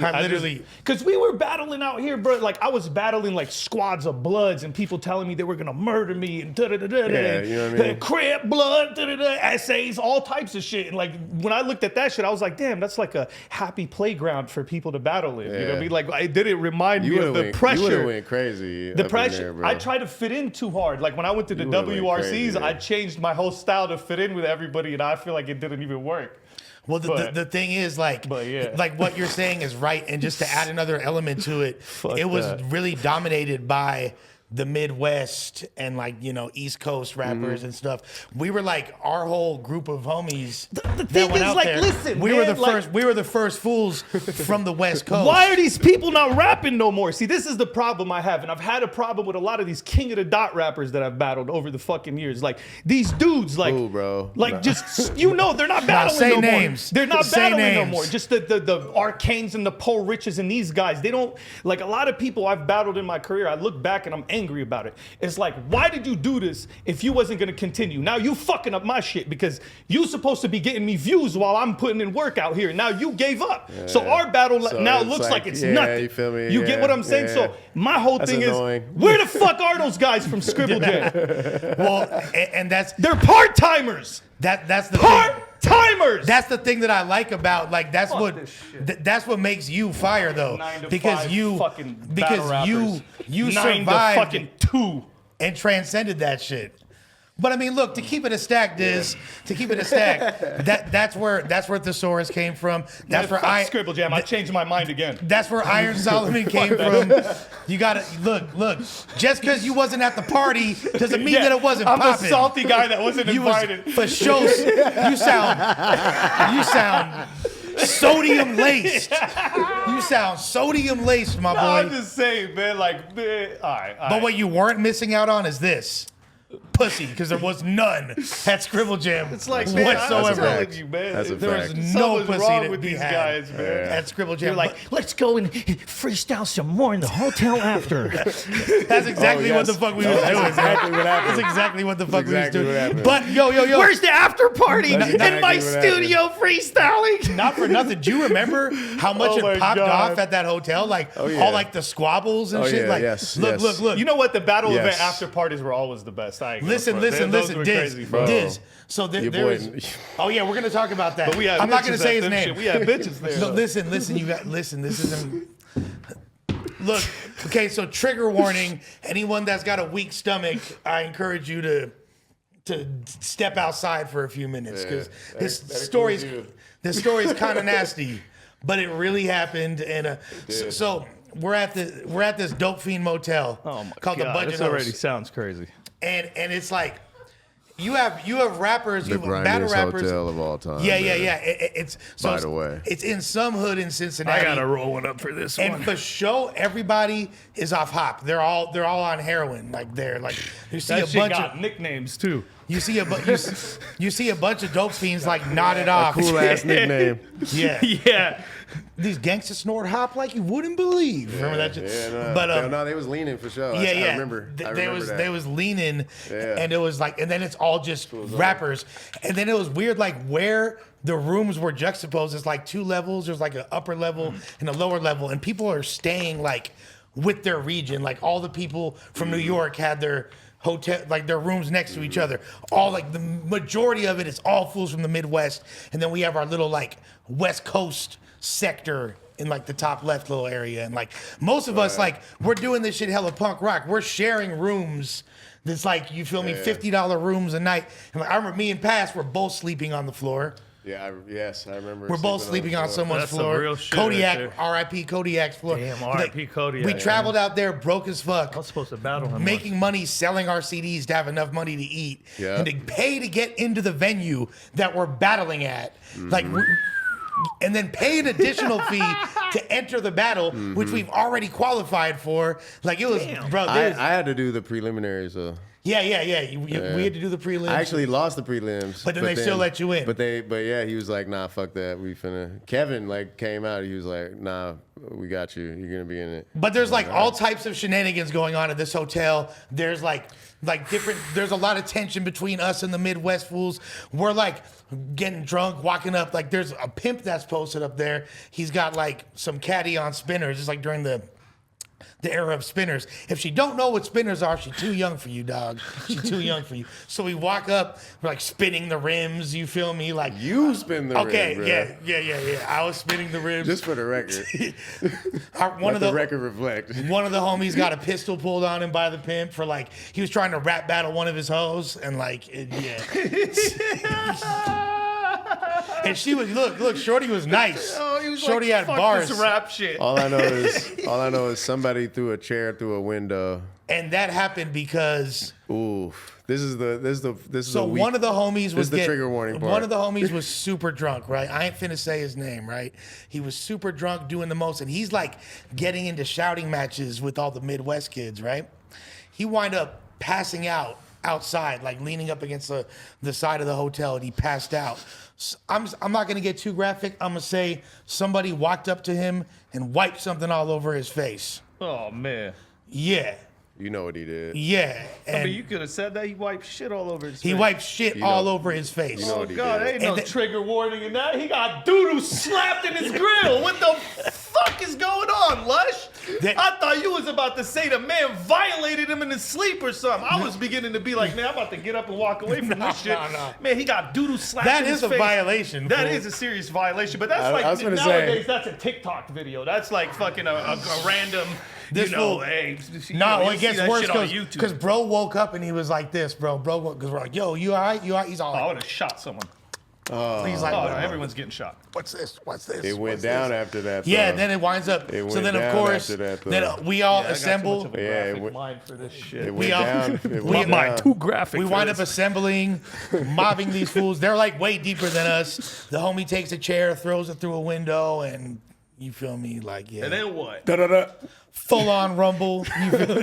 I literally, because we were battling out here, bro. Like I was battling like squads of bloods and people telling me they were gonna murder me and yeah, you know what I mean? Crip blood, essays, all types of shit. And like when I looked at that shit, I was like, damn, that's like a happy playground for people to battle in. You know what I mean? Like it didn't remind me of the pressure. You would have went crazy. The pressure. There, I tried to fit in too hard. Like when I went to the WRCs, I changed my whole style to fit in with everybody, and I feel like it didn't even work. Well, the thing is, like what you're saying is right. And just to add another element to it, it was really dominated by the Midwest and like, you know, East Coast rappers and stuff. We were like our whole group of homies that went out there. Listen, we were the first fools from the West Coast. Why are these people not rapping no more? See, this is the problem I have, and I've had a problem with a lot of these King of the Dot rappers that I've battled over the fucking years. Like these dudes, like, just you know, they're not battling no more. They're not battling no more. Just the Arcanes and the Poe Riches and these guys. They don't like a lot of people I've battled in my career. I look back and I'm angry about it. It's like, why did you do this if you wasn't gonna continue? Now you fucking up my shit because you supposed to be getting me views while I'm putting in work out here. Now you gave up. Yeah. So our battle now looks like it's nothing. You feel me? You get what I'm saying? So my whole thing is, where the fuck are those guys from Scribble Jam? Well, and they're part-timers. That's the timers. That's the thing that I like about that's what makes you fire though, because you survived fucking 2 and transcended that shit. But I mean, look, to keep it a stack, that's where Thesaurus came from. That's where Scribble Jam. I changed my mind again. That's where Iron Solomon came from. You gotta look. Just because you wasn't at the party doesn't mean that it wasn't popping. I'm the salty guy that wasn't invited. For sure, you sound sodium laced. You sound sodium laced, my boy. I'm just saying, man. Like, all right. But what you weren't missing out on is this. Pussy, because there was none at Scribble Jam. It's like, whatsoever. I'm telling you, man. There was no pussy wrong to with be these had guys, man. at Scribble Jam. You're like, let's go and freestyle some more in the hotel after. That's exactly what the fuck we was doing. Exactly what happened. That's exactly what the fuck we was doing. But yo, where's the after party in my studio freestyling? Not for nothing. Do you remember how much it popped off at that hotel? Like all like the squabbles and shit. Like, look. You know what? The battle event after parties were always the best. Listen, Diz. So there's. Oh yeah, we're gonna talk about that. But I'm not gonna say his name. We have bitches there. So listen. You got listen. This isn't. Look, okay. So trigger warning. Anyone that's got a weak stomach, I encourage you to step outside for a few minutes because this story's kind of nasty, but it really happened. And so we're at this dope fiend motel called the Budget. This already sounds crazy. And it's like you have rappers, you have battle rappers. Hotel of all time. Yeah. It's by the way, it's in some hood in Cincinnati. I gotta roll one up for this one. And for show, everybody is off hop. They're all on heroin. Like you see that a shit bunch got of nicknames too. You see a bunch of dope fiends like nodded off. Cool ass nickname. Yeah. These gangsters snort hop like you wouldn't believe. Remember that shit? Yeah, But no, they was leaning for sure. Yeah. I remember. They was leaning, and it was like, and then it's all just rappers, and then it was weird, like where the rooms were juxtaposed. It's like 2 levels. There's like an upper level and a lower level, and people are staying like with their region. Like all the people from New York had their hotel, like their rooms next to each other. All like the majority of it is all fools from the Midwest, and then we have our little like West Coast sector in like the top left little area. And like most of us, like we're doing this shit hella punk rock. We're sharing rooms. That's like, you feel me, $50 rooms a night. And like, I remember me and Pass were both sleeping on the floor. Yeah, yes, I remember. We're both sleeping on someone's floor. Some real shit Kodiak, right R.I.P. Kodiak's floor. Damn, R.I.P. Kodiak. We traveled out there broke as fuck. I was supposed to battle him. Making money, selling our CDs to have enough money to eat. Yeah. And to pay to get into the venue that we're battling at. Like, and then pay an additional fee to enter the battle, which we've already qualified for. Like, it was, bro. I had to do the preliminaries, though. Yeah. We had to do the prelims. I actually lost the prelims, but then they still let you in. But yeah, he was like, "Nah, fuck that. We finna." Kevin like came out. He was like, "Nah, we got you. You're gonna be in it." But there's like all types of shenanigans going on at this hotel. There's like different. There's a lot of tension between us and the Midwest fools. We're like getting drunk, walking up. Like there's a pimp that's posted up there. He's got like some caddy on spinners. It's like during the era of spinners. If she don't know what spinners are, she's too young for you, dog. She's too young for you. So we walk up, we're like spinning the rims, you feel me? Like you spin the rims, bro. Yeah. I was spinning the rims. Just for the record. Let the record reflect. One of the homies got a pistol pulled on him by the pimp for like, he was trying to rap battle one of his hoes and like, And she was look. Shorty was nice. Shorty had bars. This rap shit. All I know is somebody threw a chair through a window. And that happened because. Oof. This is So one of the homies was the trigger warning part. One of the homies was super drunk, right? I ain't finna say his name, right? He was super drunk, doing the most, and he's like getting into shouting matches with all the Midwest kids, right? He wind up passing out outside, like leaning up against the side of the hotel, and he passed out. I'm not gonna get too graphic. I'm gonna say somebody walked up to him and wiped something all over his face. Oh man. Yeah. You know what he did. Yeah. I mean, you could have said that. He wiped shit all over his face. He wiped shit all over his face. You know what Oh God, did. ain't no trigger warning in that. He got doo-doo slapped in his grill. What the fuck is going on, Lush? I thought you was about to say the man violated him in his sleep or something. I was beginning to be like, man, I'm about to get up and walk away from this shit. No. Man, he got doo-doo slapped in his face. That is a violation. That is a serious violation. But that's like, nowadays, that's a TikTok video. That's like fucking a random... This fool, hey, it gets worse because bro woke up and he was like this, bro. Because we're like, yo, you all right? You all right? He's all like, I would have shot someone. He's like, everyone's getting shot. What's this? It went down after that. Yeah, then it winds up. So then, of course, then we all assemble. Mind for this shit. It went down. Too graphic. We wind up assembling, mobbing these fools. They're like way deeper than us. The homie takes a chair, throws it through a window, and you feel me? Like, yeah. And then what? Full on rumble.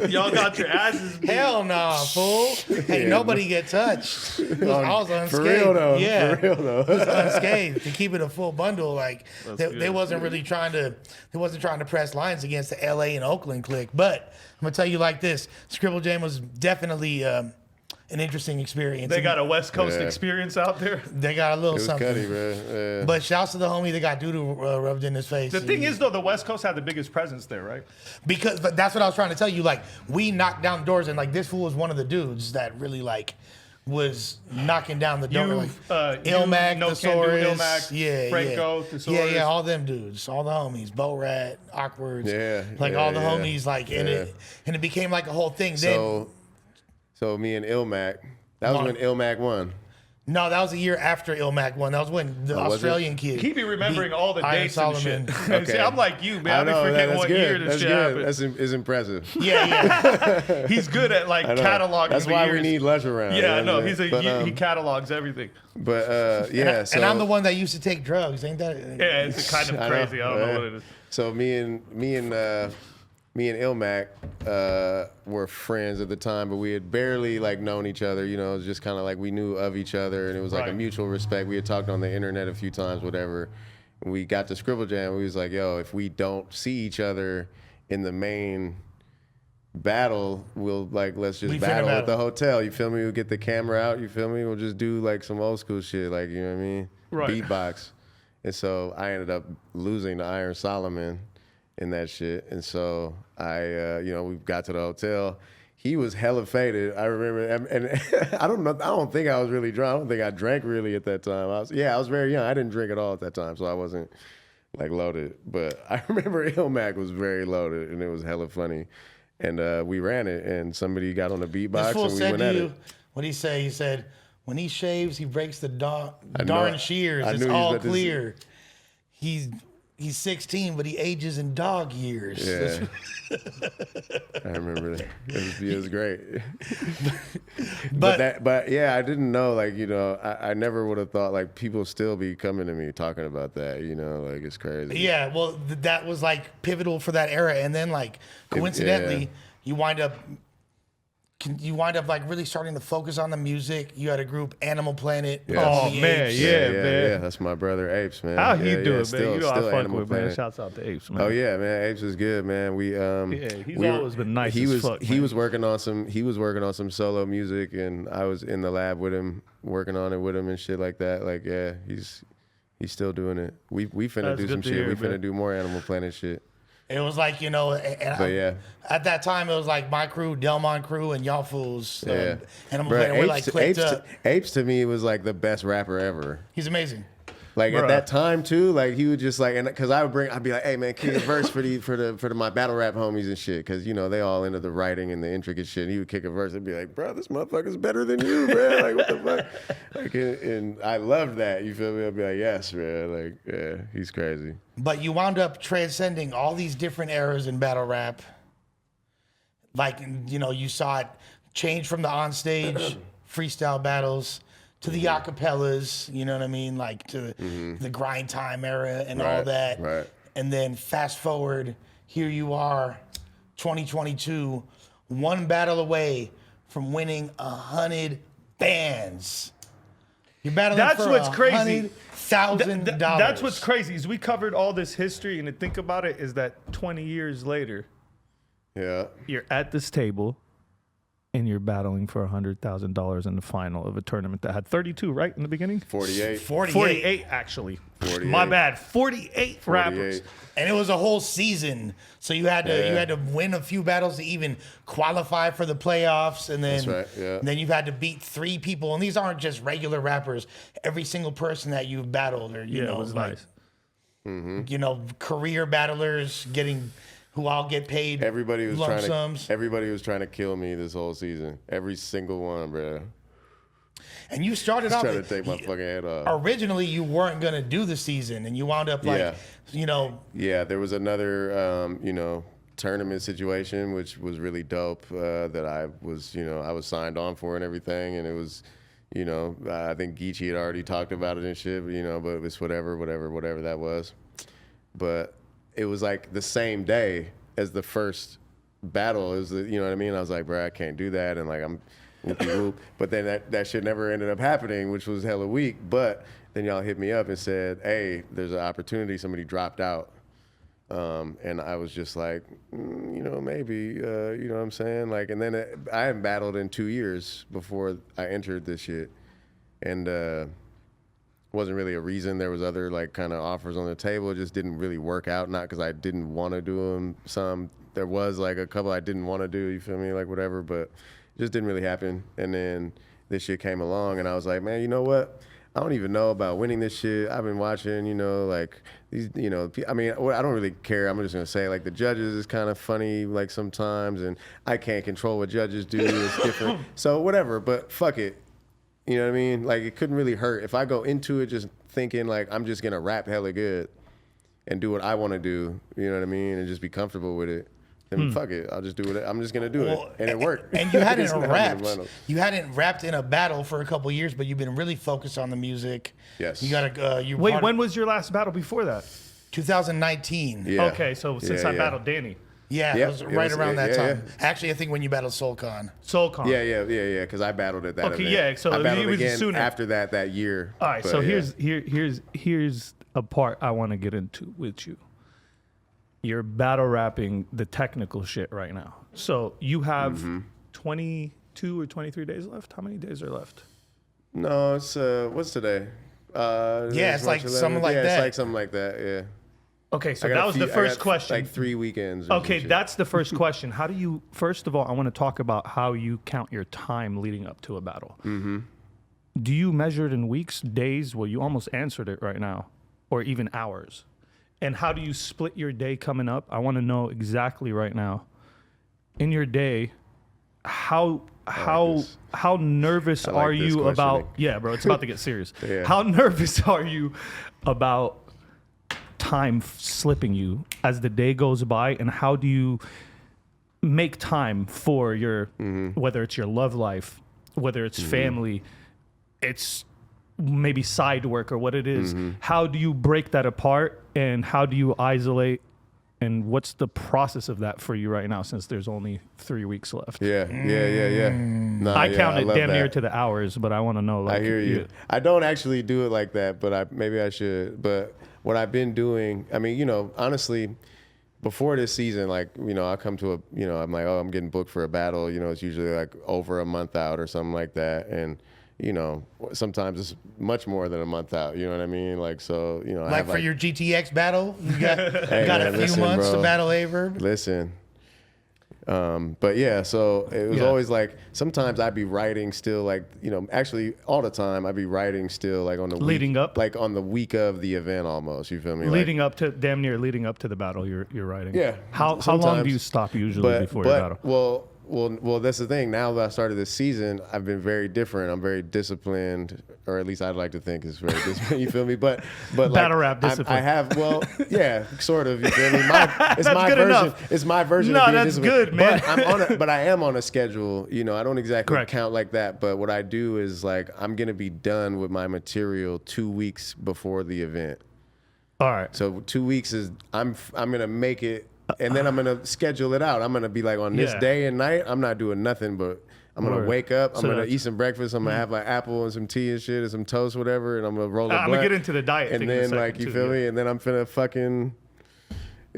Y'all got your asses beat. Hell nah, fool. Hey, nobody get touched. I was unscathed. For real though. Yeah. For real though. It was unscathed. To keep it a full bundle, like they wasn't really trying to press lines against the LA and Oakland clique. But I'm gonna tell you like this: Scribble Jam was definitely an interesting experience. They got a West Coast experience out there. They got a little something. Cutty, bro. But shouts to the homie that got doo-doo rubbed in his face. The thing is, though, the West Coast had the biggest presence there, right? But that's what I was trying to tell you. Like, we knocked down doors, and like this fool was one of the dudes that really like was knocking down the door. Ilmack, Thesaurus, Franco, Thesaurus. Yeah, all them dudes, all the homies, Bo Rat, Awkward, all the homies, like, and it became like a whole thing. So me and Ilmack, that was when Ilmack won. No, that was a year after Ilmack won. That was when the Australian kid. He be remembering all the dates and shit. Okay. See, I'm like you, man. I be forgetting what year this shit happened. That's impressive. Yeah. He's good at like cataloging. That's why we need Lush around. Yeah, I know. He catalogs everything. But and I'm the one that used to take drugs. Ain't that? Yeah, it's kind of crazy. I don't know what it is. So me and Ilmack were friends at the time, but we had barely like known each other. You know, it was just kind of like we knew of each other, and it was like a mutual respect. We had talked on the internet a few times, whatever. And we got to Scribble Jam. We was like, yo, if we don't see each other in the main battle, we'll like let's just battle at the hotel. You feel me? We'll get the camera out. You feel me? We'll just do like some old school shit, like, you know what I mean? Right. Beatbox. And so I ended up losing to Iron Solomon in that shit. And so we got to the hotel. He was hella faded. I remember, and I don't think I was really drunk. I don't think I drank really at that time. I was very young. I didn't drink at all at that time, so I wasn't like loaded. But I remember Mackk was very loaded, and it was hella funny. And we ran it, and somebody got on the beatbox, and we went at it. What did he say? He said, when he shaves, he breaks the darn shears. It's all clear. He's 16, but he ages in dog years. Yeah. I remember that. It was great. but yeah, I didn't know, like, you know, I never would have thought, like, people still be coming to me talking about that, you know, like, it's crazy. Yeah, well, that was, like, pivotal for that era. And then, like, coincidentally, you wind up like really starting to focus on the music. You had a group, Animal Planet. Yeah. Oh man, yeah, that's my brother Apes, man. How he doing, man? Still, you know I fuck Animal with, Planet. man. Shouts out to Apes, man. Oh yeah, man. Apes is good, man. He's always been nice. He was working on some solo music, and I was in the lab with him, working on it with him and shit like that. Like, yeah, he's still doing it. We finna do some shit. We finna do more Animal Planet shit. It was like, you know, at that time, it was like my crew, DelMon crew, and y'all fools. And we're like clicked up. Apes to me was like the best rapper ever. He's amazing. Like at that time too, like he would just like, and because I'd be like, hey man, kick a verse for my battle rap homies and shit, because you know they all into the writing and the intricate shit. And he would kick a verse and be like, bro, this motherfucker's better than you, bro. Like what the fuck? Like, and I loved that. You feel me? I'd be like, yes, bro. Like, yeah, he's crazy. But you wound up transcending all these different eras in battle rap. Like, you know, you saw it change from the onstage freestyle battles to the acapellas, you know what I mean? Like to the grind time era and all that. Right. And then fast forward, here you are, 2022, one battle away from winning 100 bands. You're battling for what's crazy. $100,000. That's what's crazy is we covered all this history, and to think about it is that 20 years later, you're at this table, and you're battling for $100,000 in the final of a tournament that had 32, right, in the beginning? 48, actually. 48. My bad. 48 rappers. And it was a whole season, so you had to win a few battles to even qualify for the playoffs, and then then you've had to beat 3 people, and these aren't just regular rappers. Every single person that you've battled, or you know, it was like, nice. You know, career battlers who all get paid. Everybody was lump sums. Everybody was trying to kill me this whole season. Every single one, bro. And you started off trying to take my fucking head off. Originally, you weren't gonna do the season, and you wound up like, you know. Yeah, there was another, you know, tournament situation which was really dope. That I was signed on for and everything, and it was, you know, I think Geechi had already talked about it and shit, you know, but it was whatever that was. But it was like the same day as the first battle. It was, you know what I mean? I was like, bro, I can't do that, and like I'm whoop. But then that shit never ended up happening, which was hella weak. But then y'all hit me up and said, hey, there's an opportunity. Somebody dropped out. And I was just like, you know, maybe, you know what I'm saying? Like, and then I hadn't battled in 2 years before I entered this shit. And wasn't really a reason. There was other like kind of offers on the table. It just didn't really work out. Not because I didn't want to do them. There was like a couple I didn't want to do, you feel me? Like whatever, but it just didn't really happen. And then this shit came along and I was like, man, you know what? I don't even know about winning this shit. I've been watching, you know, like these, you know, I mean, I don't really care. I'm just going to say like the judges is kind of funny like sometimes, and I can't control what judges do. It's different. So whatever, but fuck it. You know what I mean? Like it couldn't really hurt. If I go into it just thinking like I'm just going to rap hella good and do what I want to do, you know what I mean? And just be comfortable with it. Then fuck it. I'll just do it. I'm just gonna do it, and it worked. And you hadn't rapped. You hadn't rapped in a battle for a couple of years, but you've been really focused on the music. Yes. You got to. Wait, when was your last battle before that? 2019. Yeah. Okay, so since I battled Danny. Yeah, it was right around that time. Actually, I think when you battled Soulcon. Yeah. Because I battled at that. Okay, event. yeah. So I battled again sooner. after that year. All right. So here's a part I want to get into with you. You're battle rapping the technical shit right now. So you have 22 or 23 days left? How many days are left? No, it's what's today? It's like something like that. Yeah, it's like something like that. Yeah. Okay, so that was the first question. Like 3 weekends. Okay, that's the first question. How do you? First of all, I want to talk about how you count your time leading up to a battle. Do you measure it in weeks, days? Well, you almost answered it right now, or even hours. And how do you split your day coming up? I want to know exactly right now. In your day, how nervous are you about? Yeah, bro, it's about to get serious. Yeah. How nervous are you about time slipping you as the day goes by, and how do you make time for your whether it's your love life, whether it's family, it's maybe side work or what it is. How do you break that apart, and how do you isolate, and what's the process of that for you right now, since there's only 3 weeks left? Yeah. Nah, I count it damn near to the hours, but I want to know. Like, I hear you. I don't actually do it like that, but maybe I should. But what I've been doing, I mean, you know, honestly, before this season, like, you know, I come to a, you know, I'm like, oh, I'm getting booked for a battle. You know, it's usually like over a month out or something like that. And, you know, sometimes it's much more than a month out. You know what I mean? Like, so, you know, like for your GTX battle, you got, a few months to battle Aye Verb. Listen. But yeah, so it was always like, sometimes I'd be writing still, like, you know, actually all the time I'd be writing still, like on the leading week, up, like on the week of the event almost. You feel me? Leading up to leading up to the battle, you're writing. Yeah. How long do you stop usually before your battle? Well, that's the thing. Now that I started this season, I've been very different. I'm very disciplined, or at least I'd like to think it's very disciplined. You feel me? But like, battle rap discipline. I have, well, yeah, sort of. You feel me? It's my version. Enough. It's my version. No, of being that's disciplined. good, man. But I am on a schedule. You know, I don't exactly Correct. count like that. But what I do is like, I'm gonna be done with my material 2 weeks before the event. All right. So 2 weeks is I'm gonna make it. And then I'm going to schedule it out. I'm going to be like, on this day and night, I'm not doing nothing, but I'm going to wake up. I'm going to eat some breakfast. I'm going to have like apple and some tea and shit and some toast, whatever. And I'm going to roll a blunt. I'm going to get into the diet and thing then, in a second, like, you feel me? And then I'm finna fucking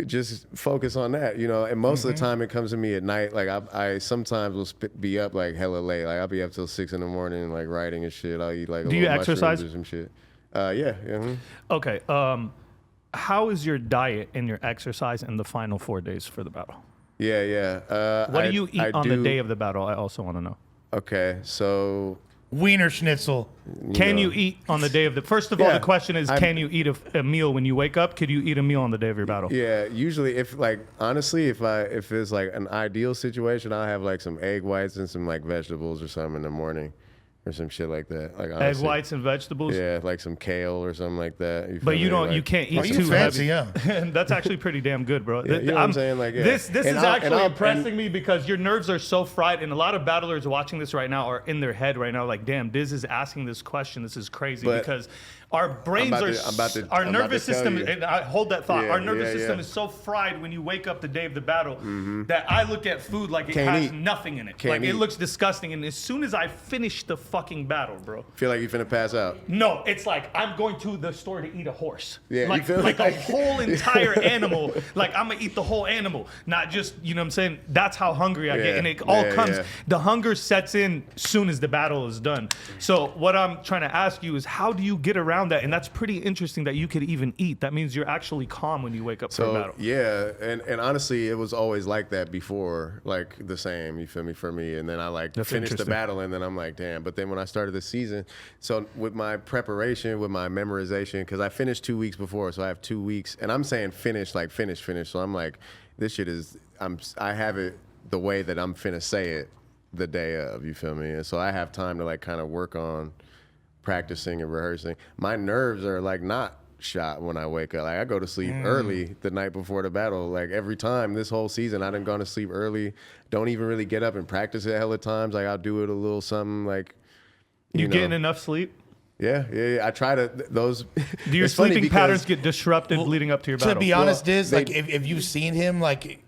just focus on that, you know? And most of the time it comes to me at night. Like, I sometimes will be up like hella late. Like, I'll be up till 6 in the morning, like, writing and shit. I'll eat like a Do you exercise? or some shit. Yeah. Okay. How is your diet and your exercise in the final 4 days for the battle? Yeah. What do you eat on the day of the battle? I also want to know. Okay, so Wiener Schnitzel. Can you eat on the day of the? First of all, the question is, can you eat a meal when you wake up? Could you eat a meal on the day of your battle? Yeah, usually if like honestly, if it's like an ideal situation, I'll have like some egg whites and some like vegetables or something in the morning. Or some shit like that. Like honestly, egg whites and vegetables? Yeah, like some kale or something like that. But you can't eat too fancy, heavy. That's actually pretty damn good, bro. Yeah, you know what I'm saying? Like, This is actually impressing me because your nerves are so fried, and a lot of battlers watching this right now are in their head right now like, damn, Diz is asking this question. This is crazy because our brains our nervous system, and I hold that thought, our nervous system is so fried when you wake up the day of the battle that I look at food like it has nothing in it. It looks disgusting, and as soon as I finish the fucking battle, bro, feel like you finna pass out. No, it's like I'm going to the store to eat a horse. Yeah, like, you feel like a whole entire animal. Like I'm gonna eat the whole animal, not just, you know what I'm saying? That's how hungry I get, and it all comes. The hunger sets in soon as the battle is done. So what I'm trying to ask you is, how do you get around that? And that's pretty interesting that you could even eat. That means you're actually calm when you wake up for a battle. Yeah, and honestly, it was always like that before, like the same, you feel me, for me. And then I like finished the battle, and then I'm like, damn. But then when I started the season, so with my preparation, with my memorization, because I finished 2 weeks before, so I have 2 weeks, and I'm saying finish. So I'm like, this shit is, I have it the way that I'm finna say it the day of, you feel me? And so I have time to like kind of work on practicing and rehearsing. My nerves are like not shot when I wake up. Like I go to sleep early the night before the battle. Like every time this whole season, I done gone to sleep early. Don't even really get up and practice it hella times. Like I'll do it a little something like. You getting enough sleep? Yeah. I try to those. Do your sleeping patterns get disrupted leading up to your battle? To be honest, like if you've seen him, like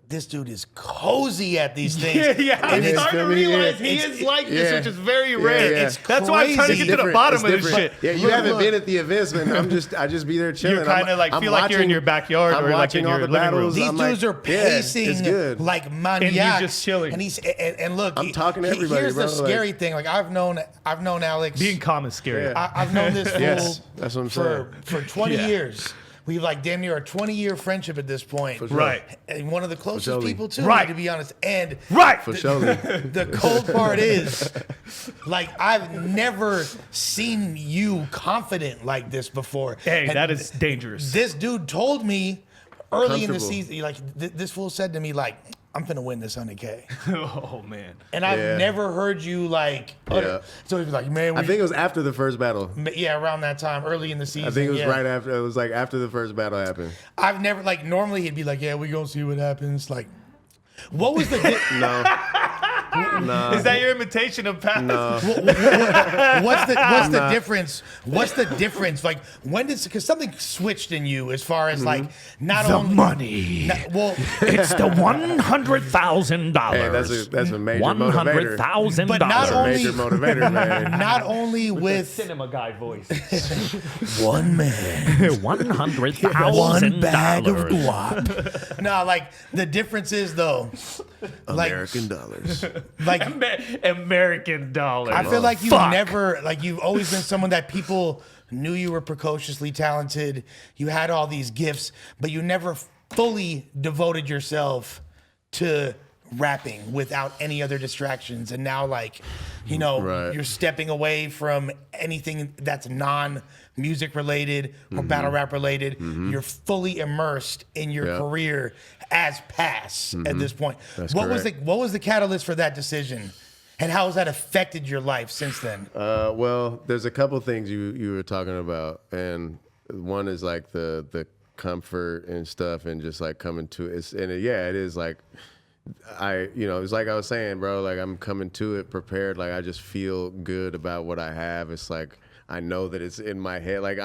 this dude is cozy at these things. Yeah. I'm starting to realize he is like this, which is very rare. It's That's why I'm trying to get to the bottom of this shit. Yeah, you haven't been at the events, man. I just be there chilling. You kind of like feel like you're in your backyard or like in your living room. These dudes are pacing like maniacs. And he's just chilling. And he's and look, I'm talking to everybody. Here's the scary thing. Like I've known Alex. Being calm is scary. I've known this fool that's what I'm saying. for 20 years. we've like damn near a 20-year friendship at this point. For sure. Right. And one of the closest people too, Right. to be honest. And For sure. the cold part is, like, I've never seen you confident like this before. Hey, And that is dangerous. This dude told me early in the Comfortable. season, like, this fool said to me, like, I'm finna win this 100K. Oh man. And I've Yeah. never heard you like. Yeah. So he was like, man, I think it was after the first battle. yeah, around that time, early in the season. I think it was yeah. right after. It was like after the first battle happened. I've never like normally he'd be like, yeah, we gonna see what happens. Like, what was the No. Is that your imitation of Pat? No. what's the difference? What's the difference? Like, when did because something switched in you as far as like not The only money. well, It's the $100,000. Hey, that's a major motivator. $100,000. But not That's a only- major motivator, man. not only with cinema guy voice. one man, $100,000. one bag of guap. No, like the difference is though, like American dollars. like American dollars. I feel like you've Fuck. never, like you've always been someone that people knew you were precociously talented. You had all these gifts, but you never fully devoted yourself to rapping without any other distractions. And now, like, you know, Right. you're stepping away from anything that's non-music related or battle rap related. You're fully immersed in your Yeah. career as Pass at this point. That's What correct. was the catalyst for that decision? And how has that affected your life since then? Well, there's a couple things you were talking about, and one is like the comfort and stuff, and just like coming to it. It is like it's like I was saying, bro. Like I'm coming to it prepared. Like I just feel good about what I have. It's like I know that it's in my head. Like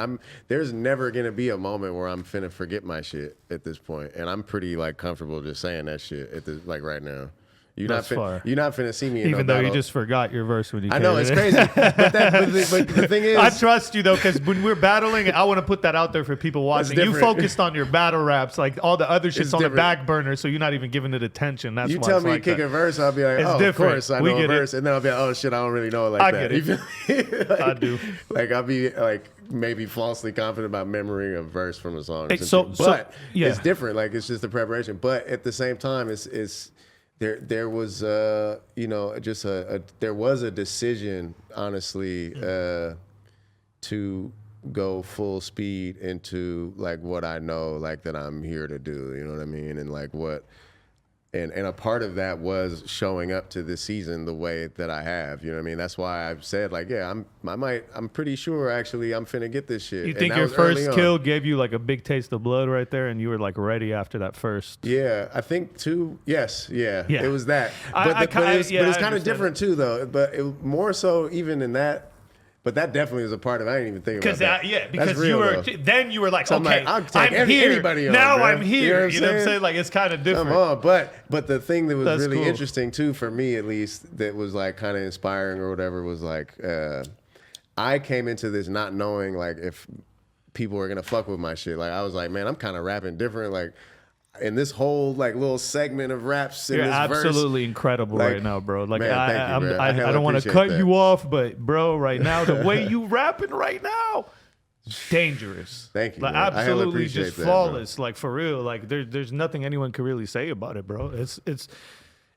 there's never gonna be a moment where I'm finna forget my shit at this point, and I'm pretty like comfortable just saying that shit at this like right now. You're not finna see me in Even no though you battle. just forgot your verse when you I came know in. it's crazy, but the thing is, I trust you though, because when we're battling, I want to put that out there for people watching. You different. focused on your battle raps, like all the other shit's It's on the different. back burner, so you're not even giving it attention. That's you why tell it's me like to kick that. a verse, I'll be like, It's oh, different. of course, I We know a get it. verse, and then I'll be like, oh shit, I don't really know it like I that. get it. You feel me? Like, I do. Like I'll be like maybe falsely confident about memorying a verse from a song. Or Hey, something. so- But yeah. it's different. Like it's just the preparation. But at the same time, it's there was just there was a decision, honestly, to go full speed into like what I know, like that I'm here to do. You know what I mean? And like what. And a part of that was showing up to this season the way that I have. You know what I mean? That's why I've said like, yeah, I'm pretty sure actually I'm finna get this shit. You And think that your was early first on. kill gave you like a big taste of blood right there, and you were like ready after that first? Yeah, I think too. Yes, yeah, Yeah. it was that. I- But, I but it was yeah, I kind of understand different too, though. But more so even in that. But that definitely was a part of it. I didn't even think about that. Because That's you real, were though. then you were like, So I'm okay, like, I'll take I'm here. anybody on, Now bro. I'm here. You know what I'm saying? Like it's kind of different. Come on, but the thing that was That's really cool. interesting too, for me at least, that was like kind of inspiring or whatever, was like I came into this not knowing like if people were gonna fuck with my shit. Like I was like, man, I'm kind of rapping different. Like in this whole like little segment of raps in You're this absolutely incrable like, right now, bro. Like man, thank you, bro. I I hella don't want to appreciate cut that. you off, but bro, right now the way you rapping right now, dangerous. Thank you, Like bro. I hella absolutely appreciate just that, bro. flawless. Like for real. Like there's nothing anyone could really say about it, bro.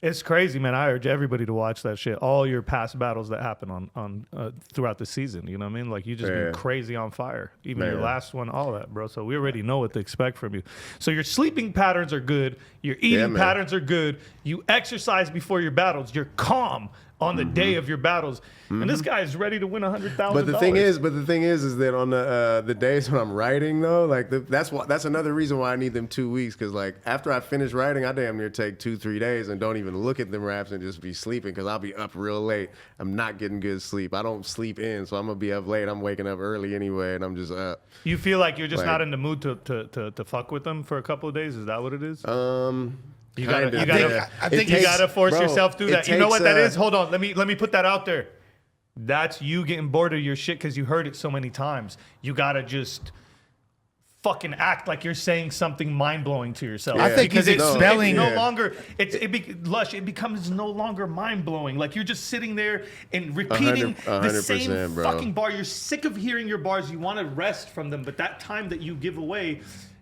It's crazy, man. I urge everybody to watch that shit. All your past battles that happen on throughout the season. You know what I mean? Like you just been crazy on fire. Even your Man. last one, all that, bro. So we already know what to expect from you. So your sleeping patterns are good. Your eating man. patterns are good. You exercise before your battles. You're calm on the day of your battles. And this guy is ready to win $100,000. But the thing is that on the days when I'm writing though, like that's another reason why I need them 2 weeks, because like after I finish writing, I damn near take 2-3 days and don't even look at them raps and just be sleeping, because I'll be up real late. I'm not getting good sleep. I don't sleep in, so I'm gonna be up late. I'm waking up early anyway, and I'm just up. you feel like you're just Like- not in the mood to fuck with them for a couple of days. Is that what it is? You Kinda, gotta, I think you it's- gotta force bro, yourself through it that. You know takes, what that is? Hold on. Let me put that out there. That's you getting bored of your shit because you heard it so many times. You gotta just fucking act like you're saying something mind-blowing to yourself. I think because he's expelling. it's no longer Lush. It becomes no longer mind-blowing. Like you're just sitting there and repeating the same fucking bar. You're sick of hearing your bars. You want to rest from them, but that time that you give away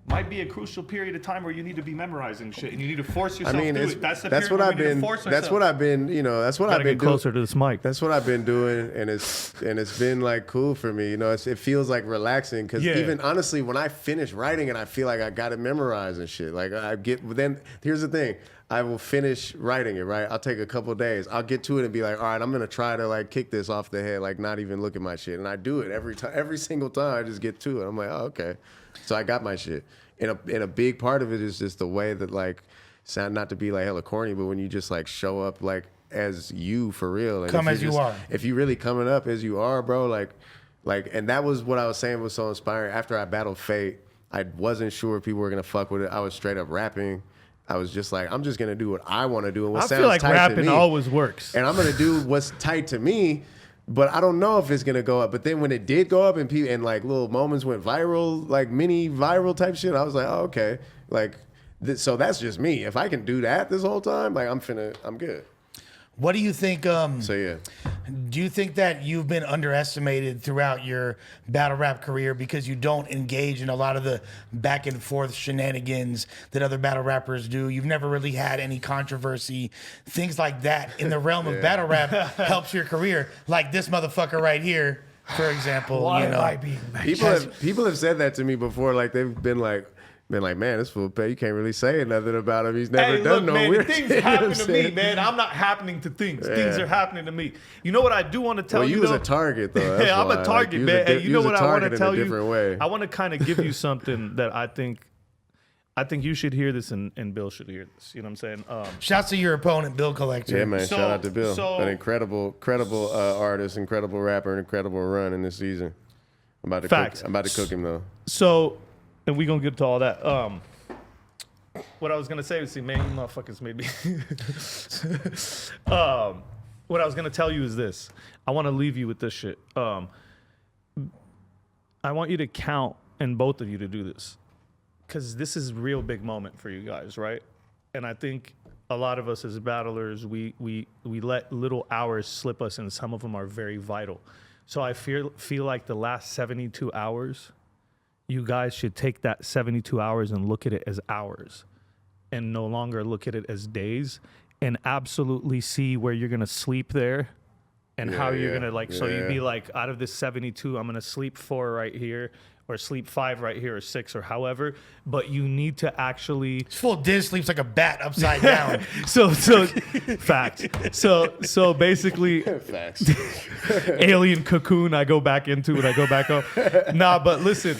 might be a crucial period of time where you need to be memorizing shit and you need to force yourself through it. That's what I've been. That's what I've been. You know, that's what I've been doing. Closer to this mic. That's what I've been doing, and it's been like cool for me. You know, it feels like relaxing because even honestly, when I finish writing and I feel like I got it memorized and shit, like I get. Then here's the thing. I will finish writing it, right? I'll take a couple of days. I'll get to it and be like, all right, I'm gonna try to like kick this off the head, like not even look at my shit. And I do it every time, every single time. I just get to it. I'm like, oh, okay. So I got my shit. And a big part of it is just the way that like, sound not to be like hella corny, but when you just like show up like as you for real. And come as you are. If you really coming up as you are, bro, like, and that was what I was saying was so inspiring. After I battled Fate, I wasn't sure if people were gonna fuck with it. I was straight up rapping. I was just like, I'm just gonna do what I want to do and what sounds tight to me. I feel like rapping always works. And I'm gonna do what's tight to me. But I don't know if it's gonna go up. But then when it did go up and people and like little moments went viral, like mini viral type shit, I was like, oh, okay. Like, so that's just me. If I can do that this whole time, like I'm good. What do you think? So yeah. Do you think that you've been underestimated throughout your battle rap career because you don't engage in a lot of the back and forth shenanigans that other battle rappers do? You've never really had any controversy, things like that in the realm of battle rap helps your career. Like this motherfucker right here, for example. Why am I being people have said that to me before. Like they've been like, man, this fool pay. You can't really say nothing about him. He's never done no weird things shit. happen to me, man. I'm not happening to things. Yeah. Things are happening to me. You know what I do want to tell you? You was a target, though. That's I'm a target, man. And you know what I want to tell you? Way. I want to kind of give you something that I think you should hear this and Bill should hear this. You know what I'm saying? Shouts to your opponent, Bill Collector. Yeah, man. Shout out to Bill. An incredible artist, incredible rapper, incredible run in this season. I'm about to cook him, though. So... And we gonna get to all that. What I was gonna say was, see, man, you motherfuckers made me. What I was gonna tell you is this. I want to leave you with this shit. I want you to count, and both of you to do this, because this is a real big moment for you guys, right? And I think a lot of us as battlers, we let little hours slip us, and some of them are very vital. So I feel like the last 72 hours. You guys should take that 72 hours and look at it as hours and no longer look at it as days and absolutely see where you're going to sleep there and how you're going to like, so you'd be like, out of this 72, I'm going to sleep 4 right here or sleep 5 right here or 6 or however, but you need to actually. Full Diz sleeps like a bat upside down. so facts. So basically, facts. Alien cocoon, I go back into it, I go back up. Nah, but listen.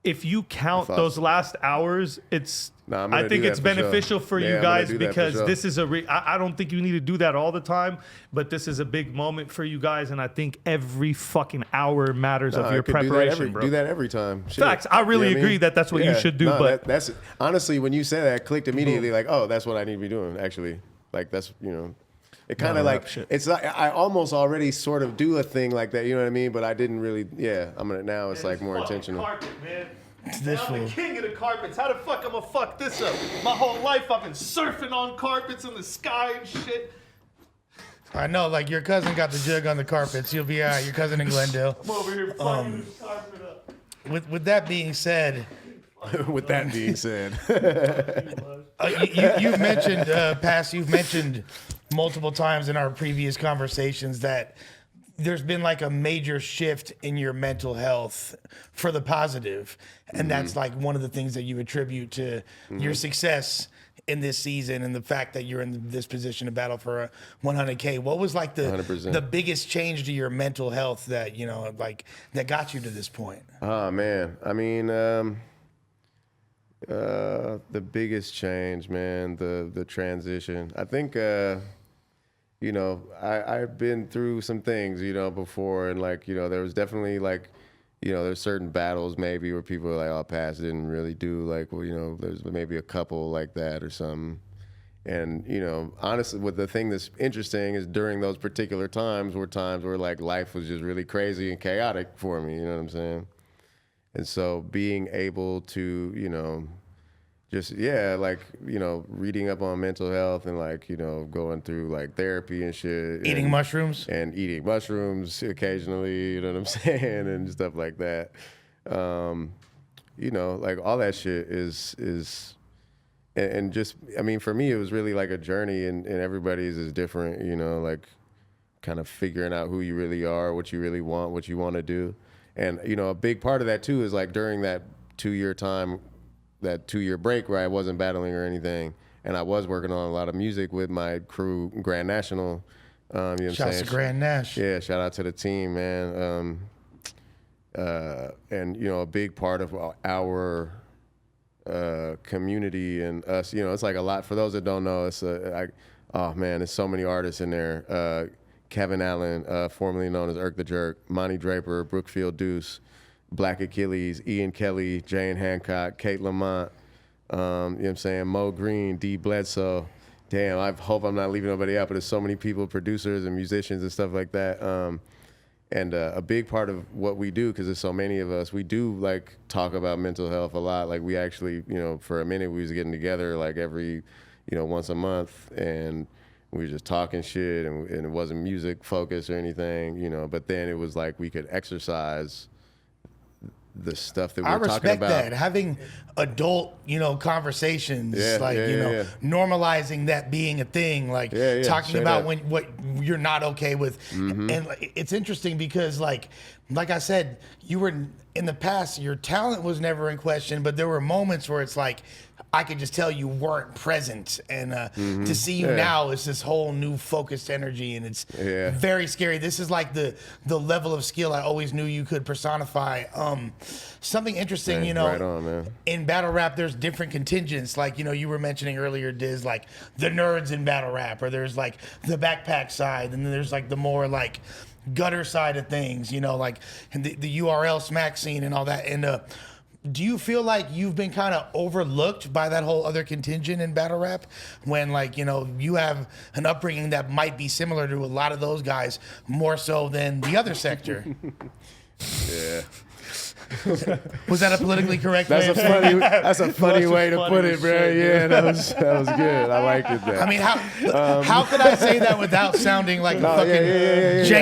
If you count those last hours, I think it's beneficial for you guys because this is I don't think you need to do that all the time, but this is a big moment for you guys, and I think every fucking hour matters of your preparation, bro. Do that every time. Shit. Facts. I really agree that that's what you should do. But that's honestly, when you said that, I clicked immediately. Like, oh, that's what I need to be doing. Actually, like that's It kind of like it's like I almost already sort of do a thing like that, you know what I mean? But I didn't really. Yeah, I'm gonna now. It's like more intentional. Carpet, man. I'm the king of the carpets. How the fuck I'm gonna fuck this up? My whole life I've been surfing on carpets in the sky and shit. I know, like your cousin got the jug on the carpets. You'll be all right. Your cousin in Glendale. I'm over here fucking this carpet up. With that being said. With that being said, you've mentioned you've mentioned multiple times in our previous conversations that there's been like a major shift in your mental health for the positive, and that's like one of the things that you attribute to your success in this season and the fact that you're in this position to battle for a 100K. What was like the biggest change to your mental health that like that got you to this point? Oh man, I mean. The biggest change, man, the transition. I think, I've been through some things, before, and like, there was definitely like, there's certain battles maybe where people are like, oh, Pass didn't really do like, well, there's maybe a couple like that or something. And, honestly, what the thing that's interesting is during those particular times were times where like life was just really crazy and chaotic for me, you know what I'm saying? And so being able to, you know, just, yeah, like, you know, reading up on mental health and like, you know, going through like therapy and shit. Eating mushrooms? And eating mushrooms occasionally, you know what I'm saying? And stuff like that. You know, like all that shit is and just, I mean, for me, it was really like a journey and everybody's is different, you know, like kind of figuring out who you really are, what you really want, what you want to do. And, you know, a big part of that too is like during that 2-year time, that 2-year break where I wasn't battling or anything, and I was working on a lot of music with my crew, Grand National. You know what I'm saying? Shouts to Grand Nash. Yeah, shout out to the team, man. And, you know, a big part of our community and us, you know, it's like a lot. For those that don't know, it's oh man, there's so many artists in there. Kevin Allen, formerly known as Irk the Jerk, Monty Draper, Brookfield Deuce, Black Achilles, Ian Kelly, Jane Hancock, Kate Lamont, you know what I'm saying, Mo Green, D Bledsoe. Damn, I hope I'm not leaving nobody out, but there's so many people, producers and musicians and stuff like that. And a big part of what we do, because there's so many of us, we do like talk about mental health a lot. Like we actually, you know, for a minute we was getting together like every, you know, once a month, and we were just talking shit, and it wasn't music focused or anything, you know, but then it was like we could exercise the stuff that we're talking about. I respect that. Having adult, you know, conversations, normalizing that being a thing, like talking about what you're not okay with. And it's interesting because like I said, you were in the past, your talent was never in question, but there were moments where it's like, I could just tell you weren't present, and to see you now is this whole new focused energy, and it's very scary. This is like the level of skill I always knew you could personify. Something interesting, you know, right on, man. In battle rap, there's different contingents. Like, you know, you were mentioning earlier, Diz, like the nerds in battle rap, or there's like the backpack side, and then there's like the more like gutter side of things, you know, like the URL smack scene and all that. And do you feel like you've been kind of overlooked by that whole other contingent in battle rap, when like, you know, you have an upbringing that might be similar to a lot of those guys, more so than the other sector? Yeah. Was that a politically correct That's way a funny. That's a funny way to put it, bro. Shit, yeah, that was good. I liked it. That. I mean, how could I say that without sounding like a fucking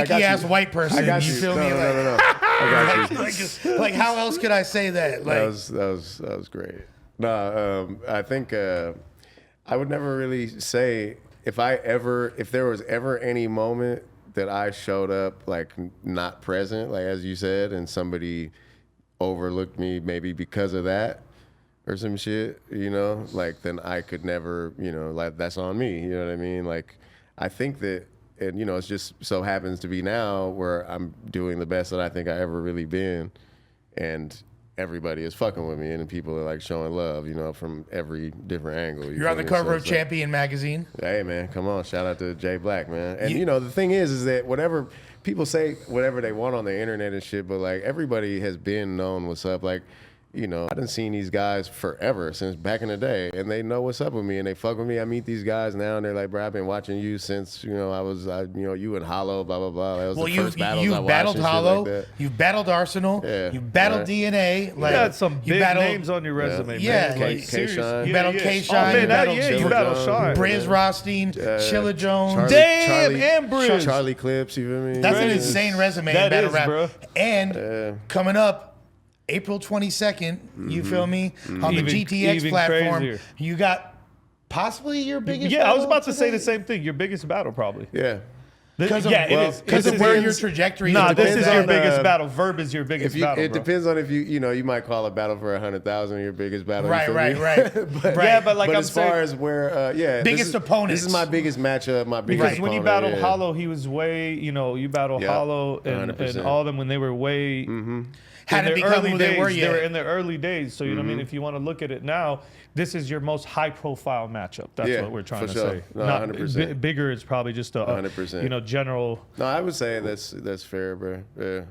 janky ass white person? I got you feel me? No. I got you. Like, how else could I say that? Like, that was great. No, I think I would never really say if there was ever any moment that I showed up like not present, like as you said, and somebody overlooked me maybe because of that or some shit, you know, like then I could never, you know, like that's on me, you know what I mean? Like I think that, and you know, it's just so happens to be now where I'm doing the best that I think I ever really been, and everybody is fucking with me, and people are like showing love, you know, from every different angle. You're on the cover of Champion magazine. Hey man, come on, shout out to Jay Black, man. And you know, the thing is that whatever people say, whatever they want on the internet and shit, but like everybody has been known what's up. Like, you know, I done seen these guys forever, since back in the day, and they know what's up with me, and they fuck with me. I meet these guys now, and they're like, bro, I've been watching you since, you know, you and Hollow, blah, blah, blah. That was the first battles I watched. You've battled Hollow, like you've battled Arsenal, you've battled DNA. Like, you got some big names on your resume, man. Yeah, K-Shine. You battled K-Shine. You battled Shine. Briz Rothstein, Chilla Jones. And Briz. Charlie Clips, you feel me? That's an insane resume in battle rap. Bro. And coming up, April 22nd, you feel me? On the GTX platform, crazier. You got possibly your biggest battle I was about to say the same thing. Your biggest battle, probably. Yeah. Because of where your trajectory is. Nah, this is your biggest battle. Verb is your biggest battle. It depends on if you might call a battle for 100,000 your biggest battle. Right. But like as far as where, biggest opponents. This is my biggest matchup. My biggest. Because when you battled Hollow, he was way. You know, you battled Hollow and all of them when they were way. Had to become who they were yet. They were in their early days. So, you know what I mean? If you want to look at it now, this is your most high-profile matchup. That's what we're trying to say. No, 100%. Bigger is probably just a 100%. You know, general. No, I would say that's fair, bro. Yeah.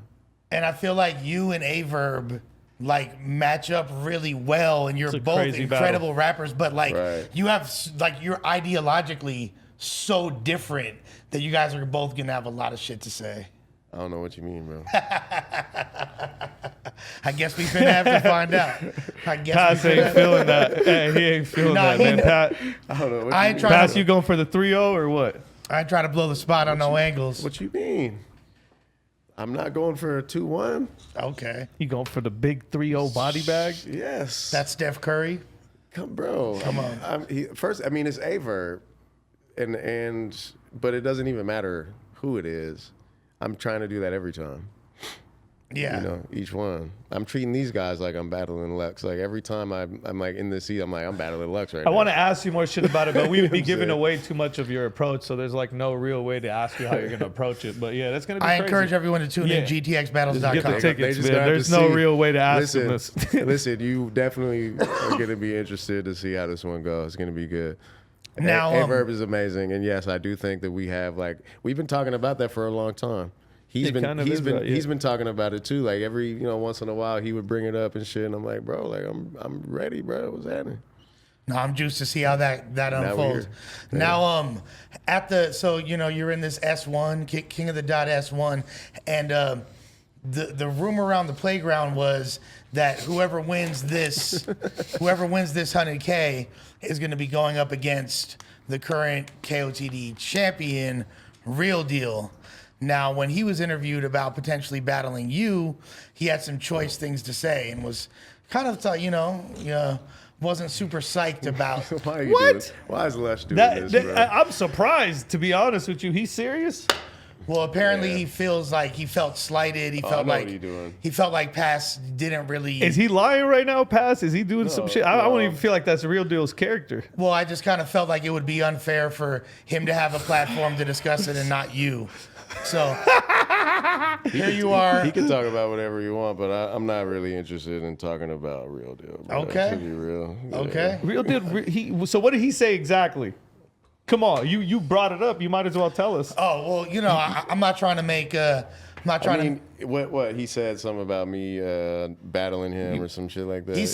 And I feel like you and Aye Verb like match up really well, and you're both incredible rappers. But like you have like you're ideologically so different that you guys are both gonna have a lot of shit to say. I don't know what you mean, bro. I guess we're gonna have to find out. Pass ain't feeling that. Hey, he ain't feeling that, man. Pat, I don't know. What I you ain't mean. trying Pass, to, you going for the 3-0 or what? I ain't trying to blow the spot on no angles. What you mean? I'm not going for a 2-1. Okay. You going for the big 3-0 body bag? Yes. That's Steph Curry. Come on. First, I mean, it's Aye Verb, but it doesn't even matter who it is. I'm trying to do that every time. Yeah. You know, each one. I'm treating these guys like I'm battling Lux. Like every time I'm like in the seat, I'm like, I'm battling Lux right now. I want to ask you more shit about it, but we would be giving away too much of your approach, so there's like no real way to ask you how you're going to approach it. But yeah, that's going to be crazy. Encourage everyone to tune in GTXBattles.com. Get the tickets, man. gonna have There's to no see. real way to ask them this. Listen, you definitely are going to be interested to see how this one goes. It's going to be good. Now, Aye Verb is amazing, and yes, I do think that we have we've been talking about that for a long time. He's been talking about it too. Like every once in a while he would bring it up and shit. And I'm like, bro, like I'm ready, bro. What's happening? No, I'm juiced to see how that unfolds. Now, you're in this S1, King of the Dot S1, and the rumor around the playground was that whoever wins this 100K is going to be going up against the current KOTD champion, Real Deal. Now, when he was interviewed about potentially battling you, he had some choice things to say and was kind of, wasn't super psyched about. Why is Lush doing this, bro? I'm surprised, to be honest with you. He's serious? Well, apparently he feels like he felt slighted. He felt like Pass didn't really. Is he lying right now, Pass? Is he doing some shit? I don't even feel like that's Real Deal's character. Well, I just kind of felt like it would be unfair for him to have a platform to discuss it and not you. So here you are. He can talk about whatever you want, but I'm not really interested in talking about Real Deal. Bro. Okay. To be real. Yeah. Okay. Real Deal. So what did he say exactly? Come on, you brought it up. You might as well tell us. Oh well, I'm not trying to make. What he said something about me battling him or some shit like that. He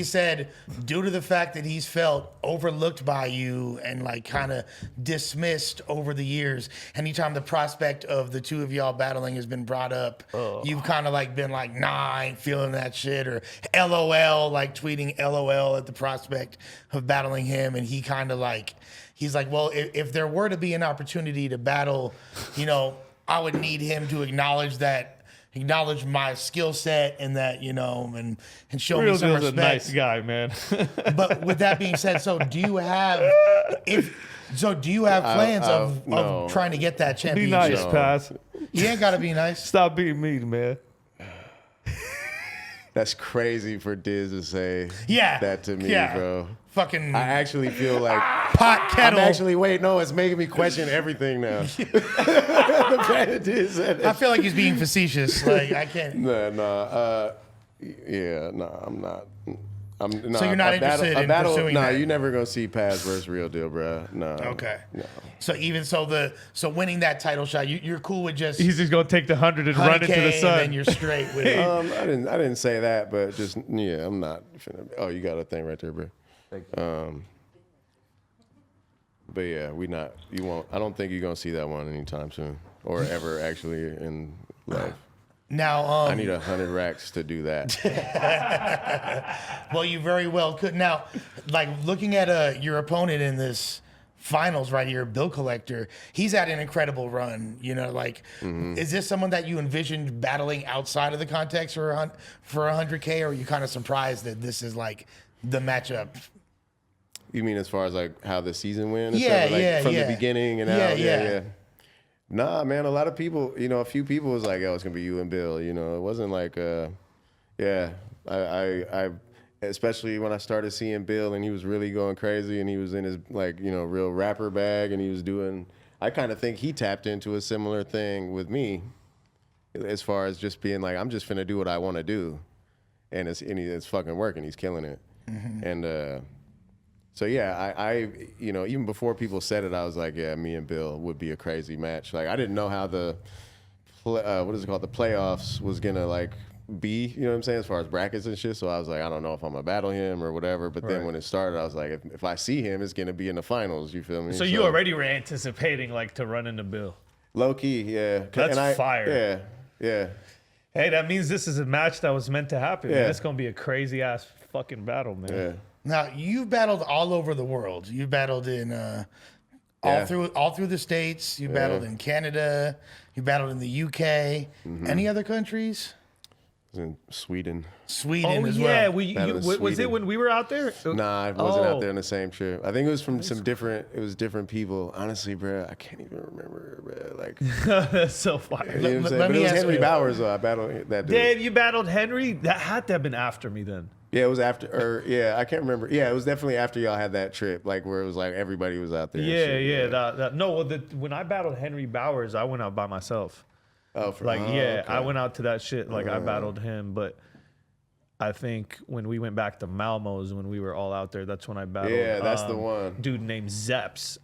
said due to the fact that he's felt overlooked by you and like kind of dismissed over the years, anytime the prospect of the two of y'all battling has been brought up, you've kind of like been like, nah, I ain't feeling that shit, or LOL, like tweeting LOL at the prospect of battling him, and he kind of like, he's like, well, if there were to be an opportunity to battle, I would need him to acknowledge my skill set and that, and show me some respect. Real Deal's a nice guy, man. But with that being said, do you have plans of trying to get that championship? Be nice, Pass. You ain't gotta be nice. Stop being mean, man. That's crazy for Diz to say that to me, bro. Fucking. I actually feel like pot kettle. It's making me question everything now. I feel like he's being facetious. Like I can't. I'm not. So you're not interested in pursuing that? No, you're never gonna see Pass versus Real Deal, bro. No. Okay. No. So winning that title shot, you're cool with just. He's just gonna take the 100 and run it to the sun. And then you're straight with it. I didn't say that, but just I'm not. Oh, you got a thing right there, bro. Thank you. But yeah, you won't. I don't think you're gonna see that one anytime soon, or ever actually in life. Now, I need 100 racks to do that. Well, you very well could. Now, like looking at your opponent in this finals right here, Bill Collector, he's had an incredible run. Is this someone that you envisioned battling outside of the context for 100K, or are you kind of surprised that this is like the matchup? You mean as far as like how the season went? From the beginning and out? Yeah. Nah, man, a lot of people, a few people was like, oh, it's going to be you and Bill. It wasn't like, I especially when I started seeing Bill and he was really going crazy and he was in his real rapper bag and he was doing, I kind of think he tapped into a similar thing with me as far as just being like, I'm just finna do what I want to do. And it's fucking working. He's killing it. Mm-hmm. And, so yeah, I even before people said it, I was like, yeah, me and Bill would be a crazy match. Like I didn't know how the the playoffs was gonna like be. You know what I'm saying, as far as brackets and shit. So I was like, I don't know if I'm gonna battle him or whatever. But then when it started, I was like, if I see him, it's gonna be in the finals. You feel me? So you already were anticipating like to run into Bill. Low key, yeah. That's fire. Yeah. Hey, that means this is a match that was meant to happen. Yeah. Man. It's gonna be a crazy ass fucking battle, man. Yeah. Now you've battled all over the world. You battled in all through the States. You battled in Canada. You battled in the UK. Any other countries? In Sweden. Sweden as yeah, well. Was it when we were out there? Nah, I wasn't out there on the same trip. I think it was from different people. Honestly, bro, I can't even remember, bro. Like, that's so fire. You know what I'm saying? But it was Henry Bowers, though. I battled that dude. Dave, you battled Henry? That had to have been after me then. Yeah, it was after, I can't remember. Yeah, it was definitely after y'all had that trip, like where it was like everybody was out there. When I battled Henry Bowers, I went out by myself. Okay. I went out to that shit. Like I battled him, but I think when we went back to Malmo's, when we were all out there, that's when I battled. Yeah, that's the one. Dude named Zeps.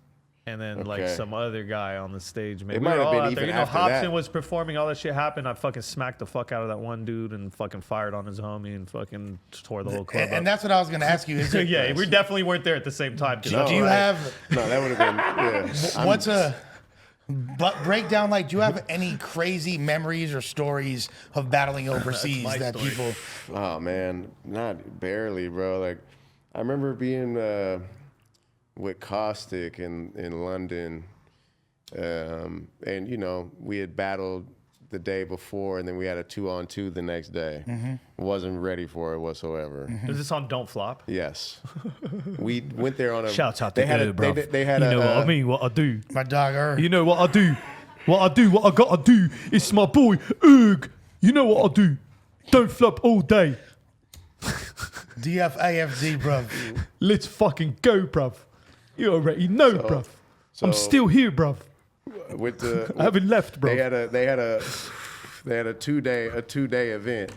And then like some other guy on the stage. Maybe it might have been even there. after Hobson that. was performing. All that shit happened. I fucking smacked the fuck out of that one dude and fucking fired on his homie and fucking tore the whole club up. And that's what I was going to ask you. Is yeah, we definitely weren't there at the same time. Do you have? No, that would have been. But break down, like, do you have any crazy memories or stories of battling overseas that story. people? Oh man, not barely, bro. Like, I remember being with Caustic in London, and you know we had battled the day before, and then we had a 2-on-2 the next day. Wasn't ready for it whatsoever. Is this on Don't Flop? Yes, we went there on a. Shouts out to you, bro. They had you know what I mean? What I do? My dog, You know what I do? What I gotta do? It's my boy, Oog. You know what I do? Don't flop all day. DFAFD, bruv. Let's fucking go, bruv. You already know, bruv. I'm still here, bruv. I haven't left, bruv. They had a 2-day event,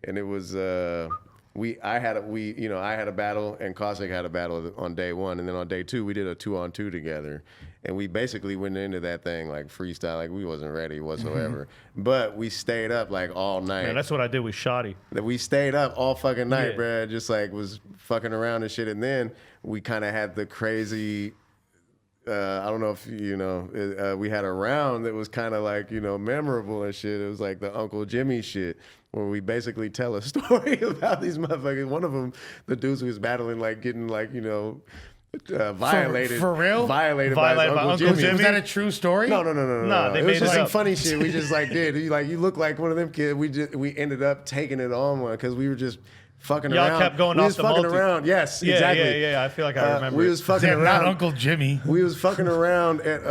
and it was I had a battle and Caustic had a battle on day one, and then on day two we did a 2-on-2 together, and we basically went into that thing like freestyle, like we wasn't ready whatsoever, but we stayed up like all night. Man, that's what I did with Shoddy. That we stayed up all fucking night, bruh, just like was fucking around and shit, and then we kind of had the crazy. I don't know if you know. We had a round that was kind of like memorable and shit. It was like the Uncle Jimmy shit, where we basically tell a story about these motherfuckers. One of them, the dudes who was battling, like getting like violated. For real? Violated by Uncle Jimmy. Was that a true story? No. They it made was just it some up. funny shit. We just like did. You look like one of them kids. We ended up taking it on one because we were just. Fucking Y'all around. kept going we off was the fucking multi. around. Yes, Yeah, exactly. Yeah. I feel like I remember. We was fucking Damn, around. not Uncle Jimmy. We was fucking around at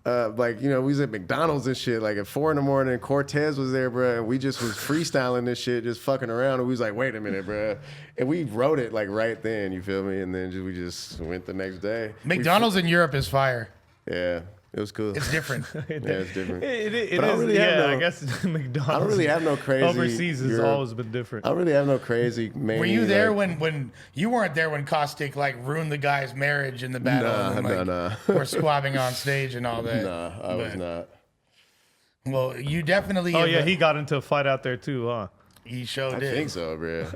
we was at McDonald's and shit. Like at 4 a.m, Cortez was there, bro. And we just was freestyling this shit, just fucking around. And we was like, wait a minute, bro. And we wrote it like right then. You feel me? And then we just went the next day. McDonald's in Europe is fire. Yeah. It was cool. It's different. It's different. It But I don't really have I guess McDonald's. I don't really have no crazy. Overseas has always been different. I don't really have no crazy. Were you there when you weren't there when Caustic like ruined the guy's marriage in the battle? Nah. Or squabbing on stage and all that. Nah, I was not. Well, you definitely. Oh yeah, he got into a fight out there too, huh? He sure did. I think so, bro.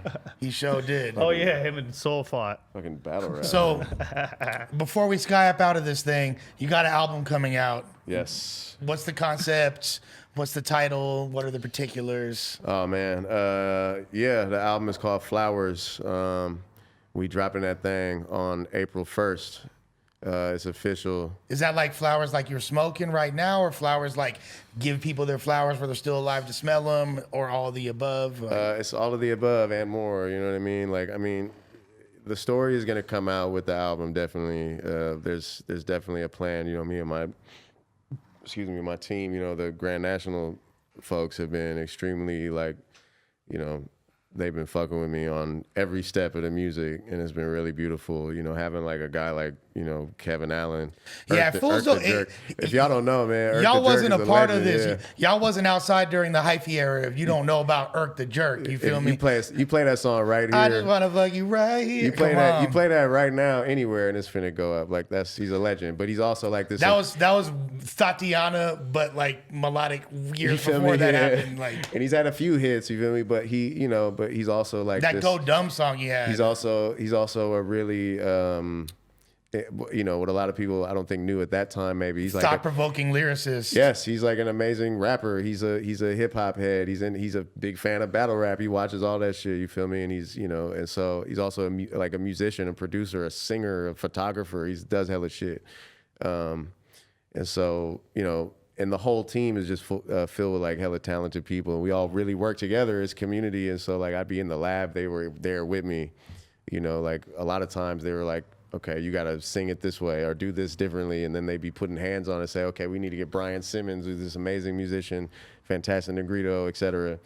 He sure did. Oh yeah, him and Soul fought. Fucking battle rap. So, before we sky up out of this thing, you got an album coming out. Yes. What's the concept? What's the title? What are the particulars? Oh man, the album is called Flowers. We dropping that thing on April 1st. It's official. Is that like flowers like you're smoking right now, or flowers like give people their flowers where they're still alive to smell them, or all the above? It's all of the above and more. You know what I mean? The story is gonna come out with the album. Definitely. There's definitely a plan. Me and my team. The Grand National folks have been extremely they've been fucking with me on every step of the music, and it's been really beautiful. Having like a guy like Kevin Allen. Yeah, fools don't. If y'all don't know, man, y'all wasn't a part of this. Yeah. Y'all wasn't outside during the hyphy era. If you don't know about Irk the Jerk, you feel me? You play that song right here. I just wanna fuck you right here. You play that. You play that right now anywhere, and it's finna go up. Like he's a legend. But he's also like this. That was Tatiana, but like melodic years before that happened. Like, and he's had a few hits. You feel me? But he's also like that this, Go Dumb song he had. He's also a really you know, what a lot of people I don't think knew at that time. Maybe he's like thought-provoking lyricist. Yes, he's like an amazing rapper. He's a hip hop head. He's a big fan of battle rap. He watches all that shit. You feel me? And he's, you know, and so he's also like a musician, a producer, a singer, a photographer. He does hella shit. And so, you know, and the whole team is just filled with like hella talented people, and we all really work together as community. And so like I'd be in the lab, they were there with me. You know, like a lot of times they were like, okay, you got to sing it this way or do this differently. And then they'd be putting hands on it and say, okay, we need to get Brian Simmons, who's this amazing musician, Fantastic Negrito, et cetera.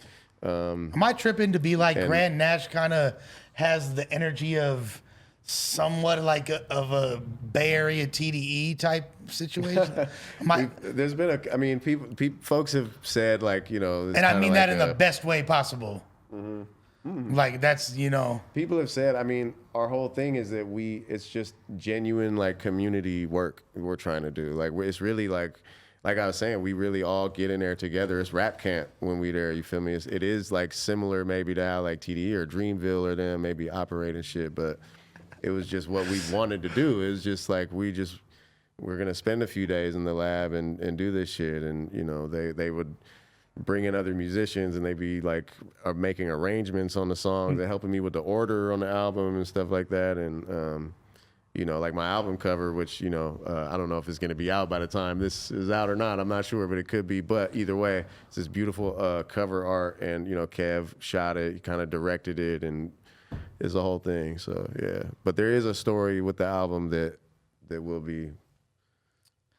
Am I tripping to be like Grand Nash kind of has the energy of somewhat like of a Bay Area TDE type situation? There's been I mean, folks have said like, you know. And I mean that in the best way possible. Mm-hmm. Mm-hmm. Like that's, you know, people have said, I mean, our whole thing is that it's just genuine like community work we're trying to do. Like it's really like I was saying, we really all get in there together. It's rap camp when we there, you feel me? It is like similar maybe to how like TDE or Dreamville or them maybe operate and shit, but it was just what we wanted to do. It was just like we're gonna spend a few days in the lab and do this shit, and you know, they would bring in other musicians and they be like are making arrangements on the songs. They're helping me with the order on the album and stuff like that. And you know, like my album cover, which, you know, I don't know if it's going to be out by the time this is out or not. I'm not sure, but it could be. But either way, it's this beautiful cover art, and you know, Kev shot it, he kind of directed it, and it's a whole thing. So yeah, but there is a story with the album that will be.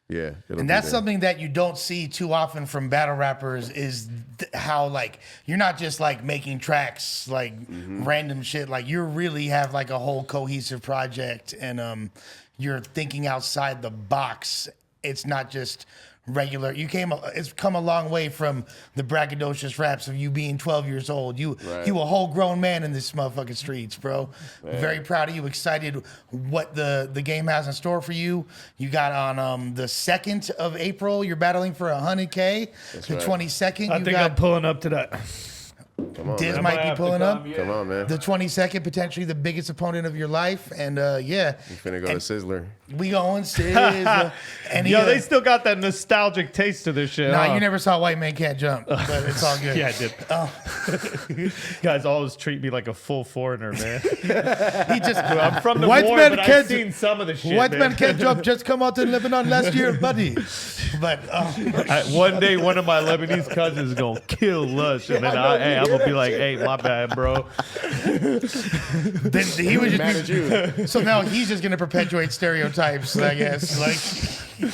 Yeah, and that's something that you don't see too often from battle rappers is how like you're not just like making tracks like random shit. Like you really have like a whole cohesive project, and you're thinking outside the box. It's not just regular. It's come a long way from the braggadocious raps of you being 12 years old. You a whole grown man in this motherfucking streets, bro. Man. Very proud of you. Excited what the game has in store for you. You got on the 2nd of April. You're battling for 100K. That's the 22nd. I think I'm pulling up to that. Come on, Diz might be pulling up. Yeah. Come on, man. The 22nd, potentially the biggest opponent of your life. And yeah. You finna go to Sizzler. We going Sizzler. And they still got that nostalgic taste to this shit. Nah, you never saw White Man Can't Jump, but it's all good. Yeah, I did. Guys always treat me like a full foreigner, man. I'm from the war, but I've seen some of the shit. White Man Can't Jump just come out to Lebanon last year, buddy. But one day, one of my Lebanese cousins is gonna kill Lush, and then I'm gonna be like, "Hey, my bad, bro." Then he was just mad at you. So now he's just gonna perpetuate stereotypes, I guess. Like.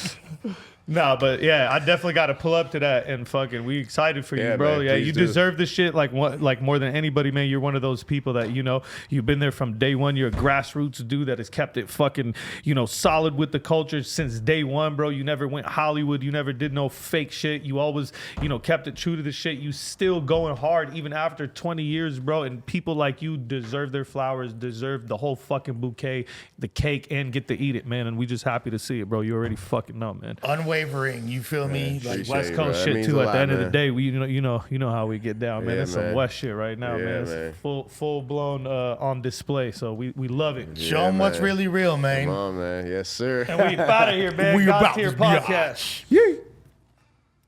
No, but yeah, I definitely got to pull up to that, and fucking we excited for you, bro. Man, you deserve this shit like more than anybody, man. You're one of those people that, you know, you've been there from day one. You're a grassroots dude that has kept it fucking, you know, solid with the culture since day one, bro. You never went Hollywood. You never did no fake shit. You always, you know, kept it true to the shit. You still going hard even after 20 years, bro. And people like you deserve their flowers, deserve the whole fucking bouquet, the cake, and get to eat it, man. And we just happy to see it, bro. You already fucking know, man. Unwavering, you feel me? Like West Coast shit too. At the end of the day, we you know how we get down, man. That's some West shit right now, man. It's full blown on display. So we love it. Show them what's really real, man. Come on, man. Yes, sir. And we out of here, man. We about to to podcast.